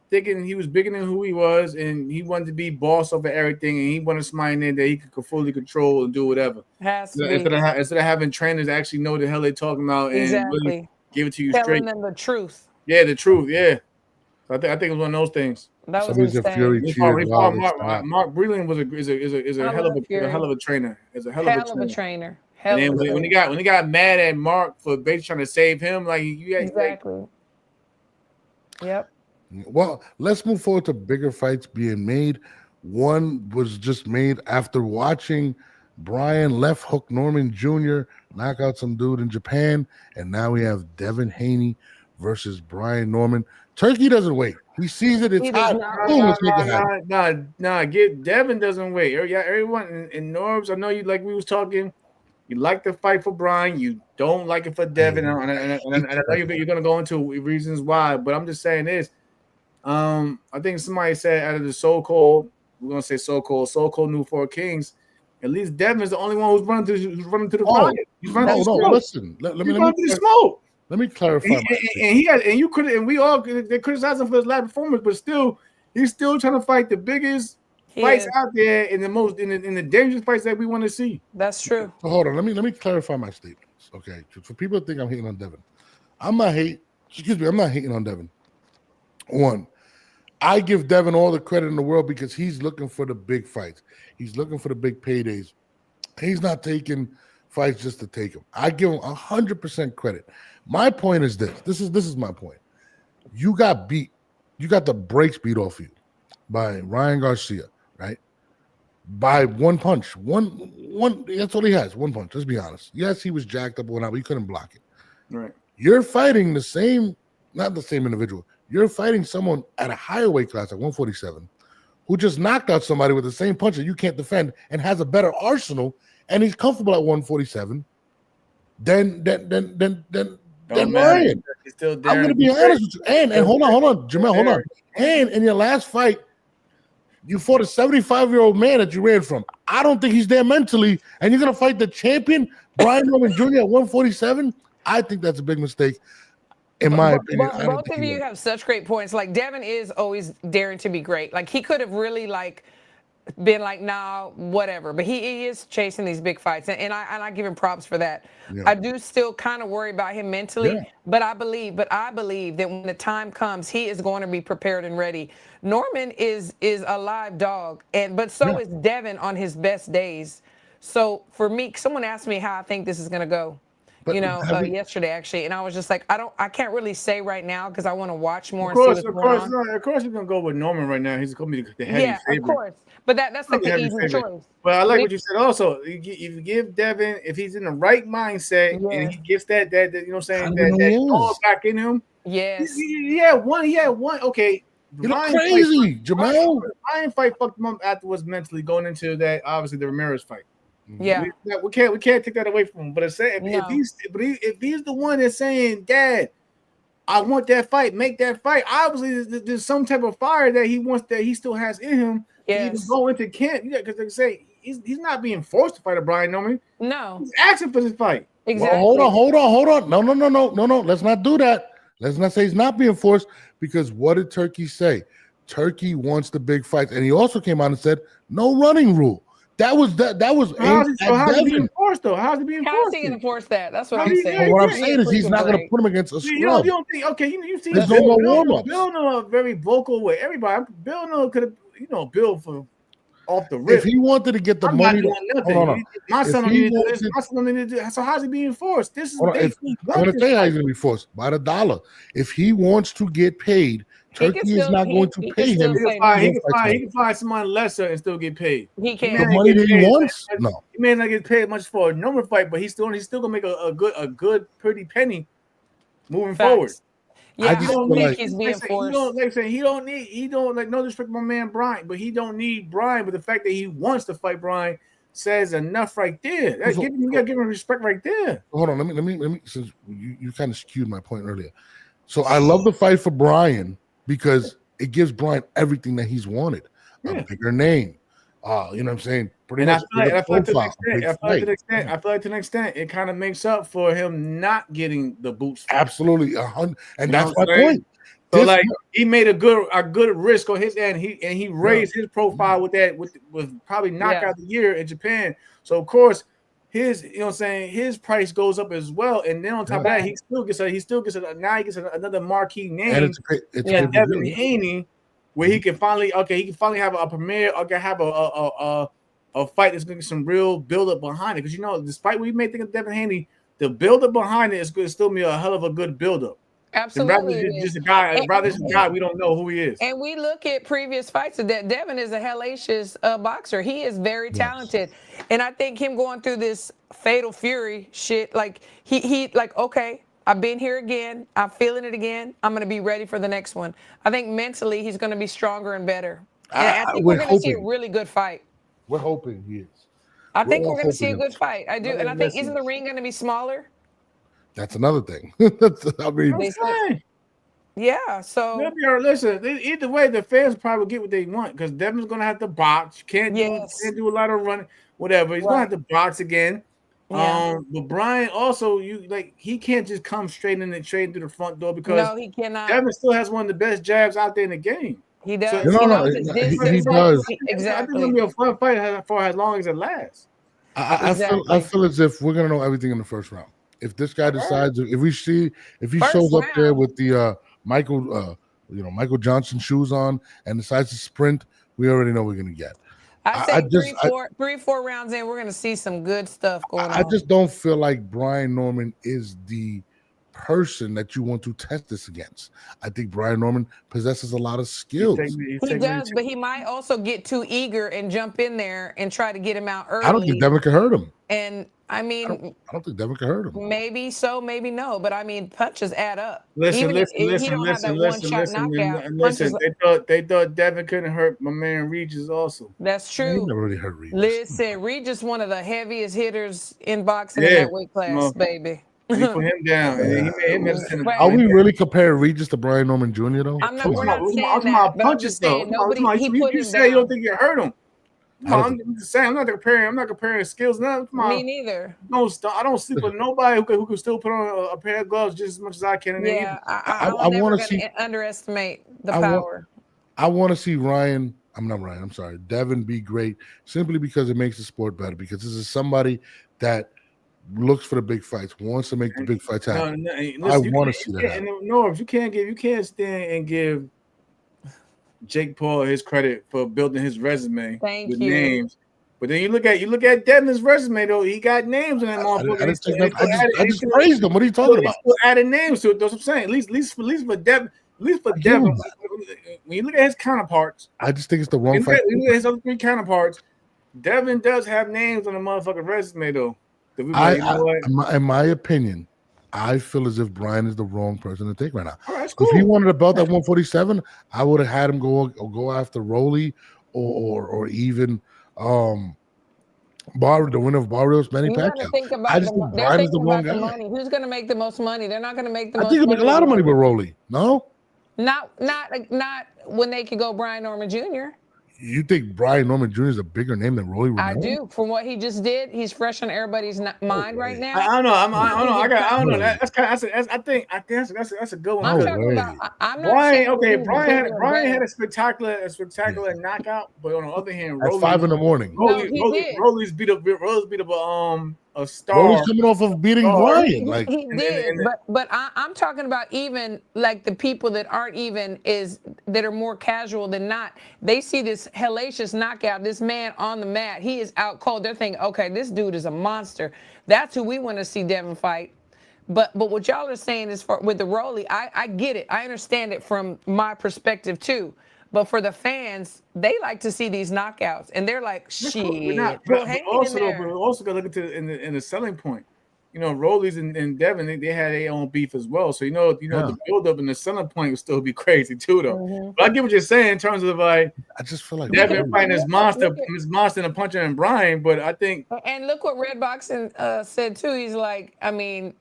thinking he was bigger than who he was, and he wanted to be boss over everything, and he wanted somebody in there that he could fully control and do whatever. Instead of having trainers actually know the hell they're talking about and really give it to you straight. Telling them the truth. Yeah, the truth. Yeah. I think it was one of those things. That was insane. Mark Breland is a hell of a trainer. Is a hell of a trainer. And then when he got mad at Mark for basically trying to save him, like exactly. Yep. Well, let's move forward to bigger fights being made. One was just made after watching Brian Left Hook Norman Jr. knock out some dude in Japan, and now we have Devin Haney versus Brian Norman. Turkey doesn't wait. He sees it. It's hot. Devin doesn't wait. Everyone in Norbs, I know you like we was talking. You like the fight for Brian. You don't like it for Devin. And I know you're going to go into reasons why, but I'm just saying this. I think somebody said out of the so-called, we're going to say so-called New Four Kings, at least Devin is the only one who's running to the fire. He's running to the smoke. Listen. Let me the smoke. Let me clarify. And you could, and we all they criticize him for his last performance, but still, he's still trying to fight the biggest fights out there in the most in the dangerous fights that we want to see. That's true. So hold on, let me clarify my statements. Okay, for people that think I'm hating on Devin, I'm not hating on Devin. One, I give Devin all the credit in the world because he's looking for the big fights. He's looking for the big paydays. He's not taking fights just to take them. I give him 100% credit. My point is this. This is my point. You got beat. You got the brakes beat off you by Ryan Garcia, right? By one punch. One. That's all he has. One punch. Let's be honest. Yes, he was jacked up or not, but he couldn't block it. Right. You're fighting not the same individual. You're fighting someone at a higher weight class at 147 who just knocked out somebody with the same punch that you can't defend and has a better arsenal, and he's comfortable at 147 than Ryan. I'm going to be honest with you. And hold on, Jamel, hold on. And in your last fight, you fought a 75-year-old man that you ran from. I don't think he's there mentally, and you're going to fight the champion, Brian Norman Jr. at 147? I think that's a big mistake. In my opinion, both of you have such great points. Like Devin is always daring to be great. Like he could have really been like, nah, whatever. But he is chasing these big fights, and I give him props for that. Yeah. I do still kind of worry about him mentally, but I believe that when the time comes, he is going to be prepared and ready. Norman is a live dog, but so is Devin on his best days. So for me, someone asked me how I think this is going to go. But, yesterday actually, and I was just like, I can't really say right now because I want to watch more. Of course, you're gonna go with Norman right now. He's gonna be the heavy favorite. Of course, but that's like the easy choice. But I like what you said. Also, if you give Devin, if he's in the right mindset and he gets that you know what I'm saying, that dog back in him. Yes. He had one. Okay. You're crazy, Jamal. Ryan fight fucked him up afterwards mentally going into that. Obviously, the Ramirez fight. Yeah, we can't take that away from him. But if he's the one that's saying, "Dad, I want that fight, make that fight," obviously there's some type of fire that he wants, that he still has in him. To even go into camp. Yeah, because they say he's not being forced to fight a Brian Norman. No, he's asking for this fight. Exactly. Well, hold on. No. Let's not do that. Let's not say he's not being forced, because what did Turkey say? Turkey wants the big fights, and he also came out and said no running rule. That was how's he being forced though? How's he being forced? How's he going to force that? That's what I'm saying. What I'm saying is he's not going to put him against a scrub. You don't think? Okay, you see, there's no more warm-ups. Bill Noah very vocal with everybody. Bill Noah could have, Bill for off the rip. If he wanted to get the money, my son don't need to do this. My son don't need to do this. So how's he being forced? This is. I'm going to tell you how he's going to be forced by the dollar. If he wants to get paid, Turkey is not going to pay him. He can find someone lesser and still get paid. He can. The money that he wants? No. He may not get paid much for a normal fight, but he's still gonna make a good pretty penny moving forward. Yeah, I don't think he's being forced. No disrespect to my man Brian, but he don't need Brian. But the fact that he wants to fight Brian says enough right there. You gotta give him respect right there. Hold on, let me since you kind of skewed my point earlier. So I love the fight for Brian, because it gives Brian everything that he's wanted. A bigger name. You know what I'm saying? I feel like to an extent, it kind of makes up for him not getting the boots. Absolutely. And that's my point. So he made a good risk on his end. He raised his profile with probably knockout the year in Japan. So of course his price goes up as well. And then on top of that, he still gets another marquee name. And it's Devin Haney, where he can finally have a premiere, or can have a fight that's going to get some real build up behind it. Because despite what you may think of Devin Haney, the build up behind it is going to still be a hell of a good build up. Absolutely, rather just a guy we don't know who he is. And we look at previous fights. That Devin is a hellacious boxer. He is very talented, and I think him going through this fatal fury shit, like he okay, I've been here again. I'm feeling it again. I'm going to be ready for the next one. I think mentally he's going to be stronger and better. And I think we're going to see a really good fight. We're hoping he is. I think we're going to see a good fight. I do, and I think isn't the ring going to be smaller? That's another thing. Yeah. So listen. Either way, the fans probably get what they want, because Devin's going to have to box. Can't do a lot of running. Whatever. He's going to have to box again. Yeah. But Brian also, he can't just come straight through the front door because No, he cannot. Devin still has one of the best jabs out there in the game. He does. So, he No, knows his distance. he does. I think it's Exactly. gonna be a fun fight for as long as it lasts. I feel as if we're gonna know everything in the first round. If this guy decides, if he First shows up there round. with the Michael Johnson shoes on and decides to sprint, we already know we're gonna get. I say three, 4 rounds in, we're going to see some good stuff going on. I just don't feel like Brian Norman is the person that you want to test this against. I think Brian Norman possesses a lot of skills. He does, but he might also get too eager and jump in there and try to get him out early. I don't think Devin can hurt him. And I mean, I don't think Devin can hurt him. Maybe so, maybe no. But I mean, punches add up. Listen. They thought Devin couldn't hurt my man Regis also. That's true. He never really hurt Regis. Listen, Regis one of the heaviest hitters in boxing in that weight class, baby. He put him down. And he made him Are we really comparing Regis to Brian Norman Jr. though? I'm not. We're not saying that. But I'm just saying nobody. He put him down. You don't think you hurt him? No, I'm just saying. I'm not comparing skills. Me neither. No, I don't sleep with nobody who can still put on a pair of gloves just as much as I can. I want to underestimate the power. I want to see Ryan. I'm sorry, Devin be great simply because it makes the sport better. Because this is somebody that looks for the big fights, wants to make the big fights happen. Listen, I want to see that. No, you can't stand and give Jake Paul his credit for building his resume with names. But then you look at Devin's resume though, he got names in that motherfucker. I just praised him. What are you talking about? Still adding names to it. That's what I'm saying. At least for Devin. When you look at his counterparts, I just think it's the wrong fight. Look at his other 3 counterparts. Devin does have names on the motherfucking resume though. In my opinion, I feel as if Brian is the wrong person to take right now. All right, cool. If he wanted a belt at 147, I would have had him go after Rolly or even the winner of Barrios, Manny Pacquiao. I just think Brian is the wrong guy. Money. Who's going to make the most money? They're not going to make the most money. I think he'll make a lot of money with Rolly. No? Not when they could go Brian Norman Jr. You think Brian Norman Jr. is a bigger name than Rolly Romero? I do. From what he just did, he's fresh on everybody's mind right now. I don't know. I don't know. That's a good one. I'm talking about. I'm not Brian had a spectacular knockout, but on the other hand, at 5 in the morning, Rolly's beat up a star. Rolly's coming off of beating Brian. He did, but I'm talking about even like the people that aren't that are more casual than not. They see this hellacious knockout, this man on the mat. He is out cold. They're thinking, okay, this dude is a monster. That's who we want to see Devin fight. But what y'all are saying is with the Rolly, I get it. I understand it from my perspective too. But for the fans, they like to see these knockouts, and they're like, "Shit." We also got to look into in the selling point. You know, Rollies and Devin, they had their own beef as well. So the build up and the selling point would still be crazy too, though. Mm-hmm. But I get what you're saying in terms of like, I just feel like Devin fighting his monster and punching and Brian. But I think, and look what Red Boxing said too. He's like, I mean,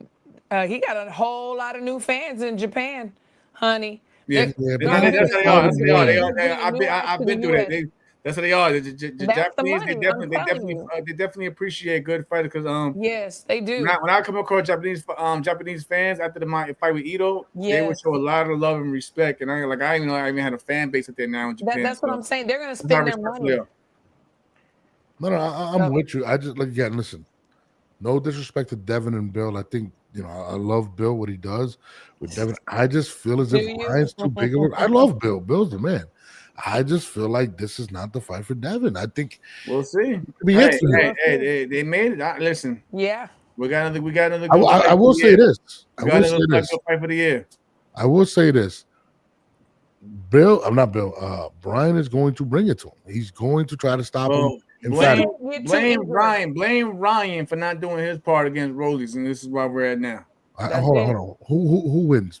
he got a whole lot of new fans in Japan, honey. Yeah, that's how they are. I've been through that. That's how they are. The Japanese, they definitely appreciate good fighters because yes, they do. When I come across Japanese fans after the fight with Ito, they would show a lot of love and respect. And I even had a fan base up there now in Japan. That's what I'm saying. They're gonna spend their money. No, I'm with you. I just listen. No disrespect to Devin and Bill. I think I love Bill, what he does with Devin. I just feel as if Brian's too big of I love Bill. Bill's the man. I just feel like this is not the fight for Devin. I think we'll see. Hey, they made it. Listen. Yeah. We got another. I will say this. Fight for the year. I will say this. Brian is going to bring it to him. He's going to try to stop him. Blame Ryan for not doing his part against Rollies, and this is where we're at now. Hold on. Who wins?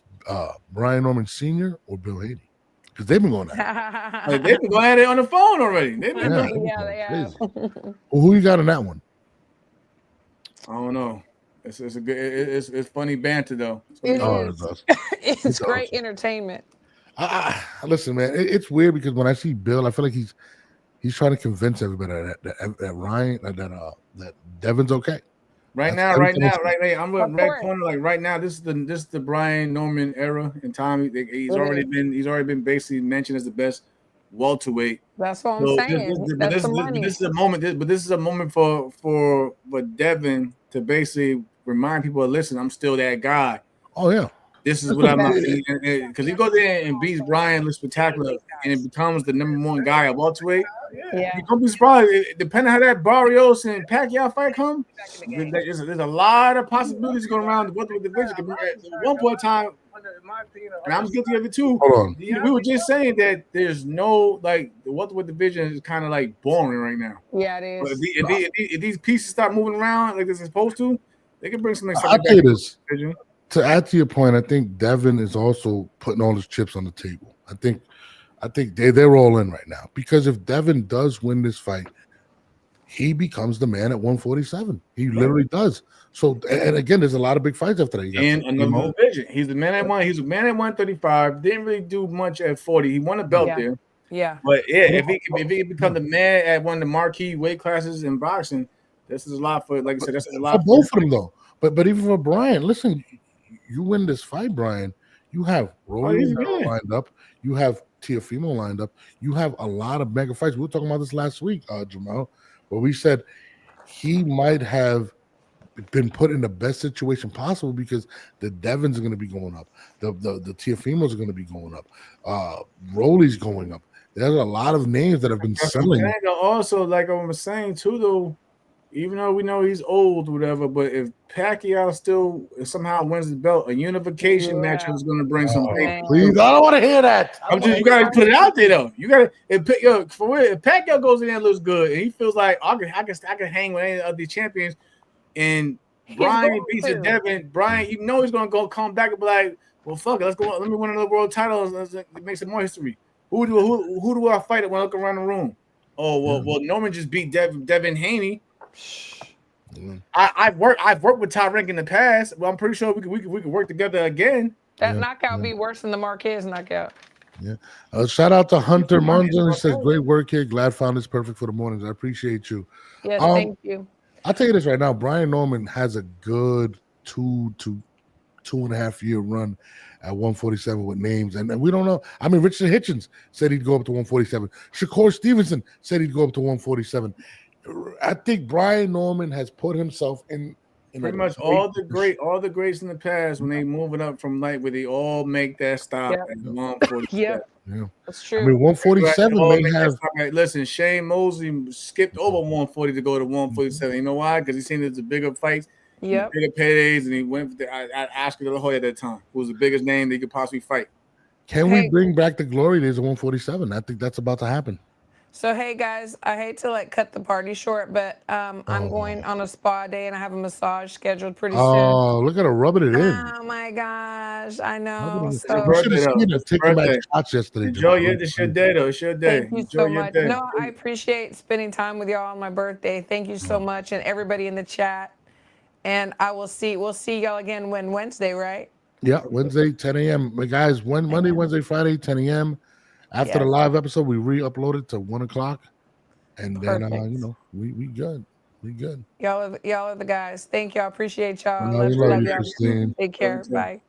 Brian Norman Sr. or Bill Haney? Because they've been going at it. They've been going at it on the phone already. They have. Who you got in that one? I don't know. It's funny banter though. It's great entertainment. Listen, man, it's weird because when I see Bill, I feel like he's trying to convince everybody that Ryan that Devin's okay. Right now, I'm with Red Corner. Like right now, this is the Brian Norman era in time. He's already been basically mentioned as the best welterweight. That's what I'm saying. This is a moment. This is a moment for Devin to basically remind people, listen, I'm still that guy. Oh yeah. This is what I'm because he goes in and beats Brian, looks spectacular, and it becomes the #1 guy at welterweight. Yeah. You don't be surprised. Depending on how that Barrios and Pacquiao fight come, there's a lot of possibilities going around the welterweight division. At one point in time, and I'm guilty of it too. Hold on. We were just saying that there's no the welterweight division is kind of like boring right now. Yeah, it is. But if these pieces start moving around like they're supposed to, they can bring some I'll excitement tell you back. this. To add to your point, I think Devin is also putting all his chips on the table. I think they're all in right now, because if Devin does win this fight, he becomes the man at 147. He literally does. So, and again, there's a lot of big fights after that. In another division, he's the man at one. He's a man at 135. Didn't really do much at 40. He won a belt there. Yeah. But if he become the man at one of the marquee weight classes in boxing, this is a lot for. Like I said, this is a lot for both of them though. But even for Brian, listen. You win this fight, Brian. You have Rolly lined up. You have Teofimo lined up. You have a lot of mega fights. We were talking about this last week, Jamal, where we said he might have been put in the best situation possible because the Devins are going to be going up. The Teofimos are going to be going up. Rolly's going up. There's a lot of names that have been selling. Also, like I was saying too, though, even though we know he's old or whatever, but if Pacquiao still somehow wins the belt, a unification match is going to bring some paper. Please, I don't want to hear that. You got to put it out there though. You got to if Pacquiao goes in there and looks good, and he feels like I can hang with any of these champions, and Brian beats Devin. Brian, you know he's going to come back and be like, well, fuck it, let's go. Let me win another world title. Let's make some more history. Who do I fight when I look around the room? Oh well, Norman just beat Devin Haney. I've worked with Tyrank in the past. Well, I'm pretty sure we could work together again. That knockout be worse than the Marquez knockout. Yeah. Shout out to Hunter Munson. He says, "Great work here. Glad found this perfect for the mornings. I appreciate you." Yes, thank you. I'll tell you this right now. Brian Norman has a good 2 to 2.5 year run at 147 with names, and we don't know. I mean, Richard Hitchens said he'd go up to 147. Shakur Stevenson said he'd go up to 147. I think Brian Norman has put himself in pretty much all the greats in the past when they moving up from light where they all make that stop at 147. Yeah, that's true. I mean, 147 may have. Listen, Shane Mosley skipped over 140 to go to 147. You know why? Because he seen there's the bigger fights, bigger paydays, and he went for Oscar De La Hoya at that time, who was the biggest name they could possibly fight. Can we bring back the glory days of 147? I think that's about to happen. So, hey, guys, I hate to cut the party short, but I'm going on a spa day, and I have a massage scheduled pretty soon. Oh, look at her rubbing it in. Oh, my gosh. I know. So, you should have seen her taking back shots yesterday. Enjoy it. It's your day, though. It's your day. Thank you so much. No, I appreciate spending time with y'all on my birthday. Thank you so much, and everybody in the chat. And we'll see y'all again Wednesday, right? Yeah, Wednesday, 10 a.m. Guys, Monday, Wednesday, Friday, 10 a.m. After the live episode, we re-upload it to 1 o'clock, and then we good. We good. Y'all are the guys. Thank y'all. Appreciate y'all. Love you, Christine. Take care. Bye.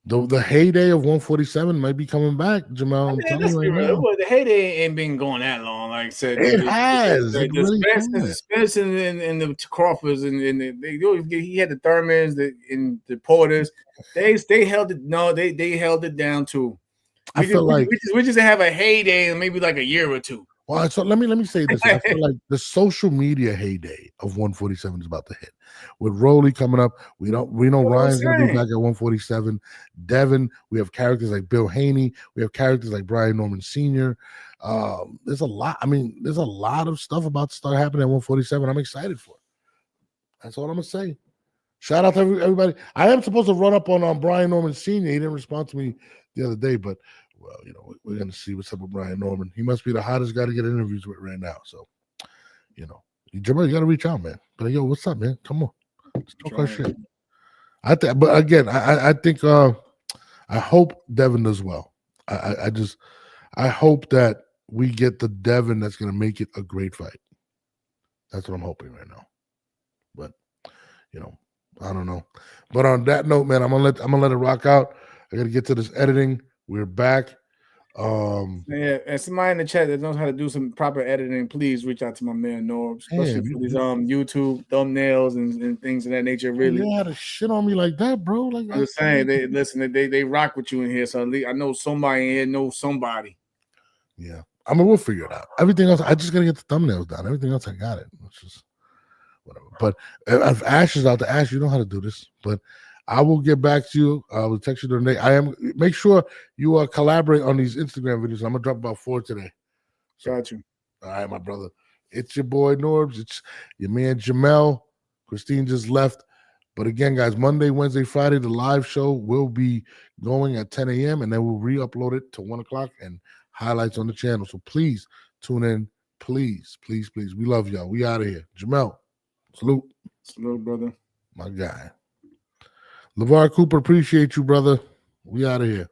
The heyday of 147 might be coming back, Jamal. The heyday ain't been going that long. Like I said, it has. The Spence and the Crawfords and he had the Thurmans and the Porters. They held it. No, they held it down too. I feel like we just have a heyday in maybe like a year or two. Well, so let me say this. I feel like the social media heyday of 147 is about to hit. With Rolly coming up, we know Ryan's gonna be back at 147. Devin, we have characters like Bill Haney, we have characters like Brian Norman Sr. There's a lot. I mean, there's a lot of stuff about to start happening at 147. I'm excited for it. That's all I'm gonna say. Shout out to everybody. I am supposed to run up on Brian Norman Sr. He didn't respond to me the other day, but we're gonna see what's up with Brian Norman. He must be the hottest guy to get interviews with right now. So, Jamal, you gotta reach out, man. But yo, what's up, man? Come on, let's talk our shit. But again, I think I hope Devin does well. I hope that we get the Devin that's gonna make it a great fight. That's what I'm hoping right now. But I don't know. But on that note, man, I'm gonna let it rock out. I gotta get to this editing. We're back. Yeah, and somebody in the chat that knows how to do some proper editing, please reach out to my man Norb, especially for these YouTube thumbnails and things of that nature. Really, you had to shit on me like that, bro. Like I'm just saying, they rock with you in here. So at least I know somebody in here knows somebody. Yeah, I mean, we'll figure it out. Everything else, I just gotta get the thumbnails down. Everything else, I got it. It's just whatever. But if Ash is out to Ash, you know how to do this. But I will get back to you. I will text you during the day. Make sure you collaborate on these Instagram videos. I'm gonna drop about 4 today. So, got you. All right, my brother. It's your boy Norbs. It's your man Jamel. Christine just left. But again, guys, Monday, Wednesday, Friday, the live show will be going at 10 a.m. and then we'll re-upload it to 1 o'clock and highlights on the channel. So please tune in. Please, please, please. We love y'all. We out of here. Jamel, salute. Salute, brother. My guy. LeVar Cooper, appreciate you, brother. We out of here.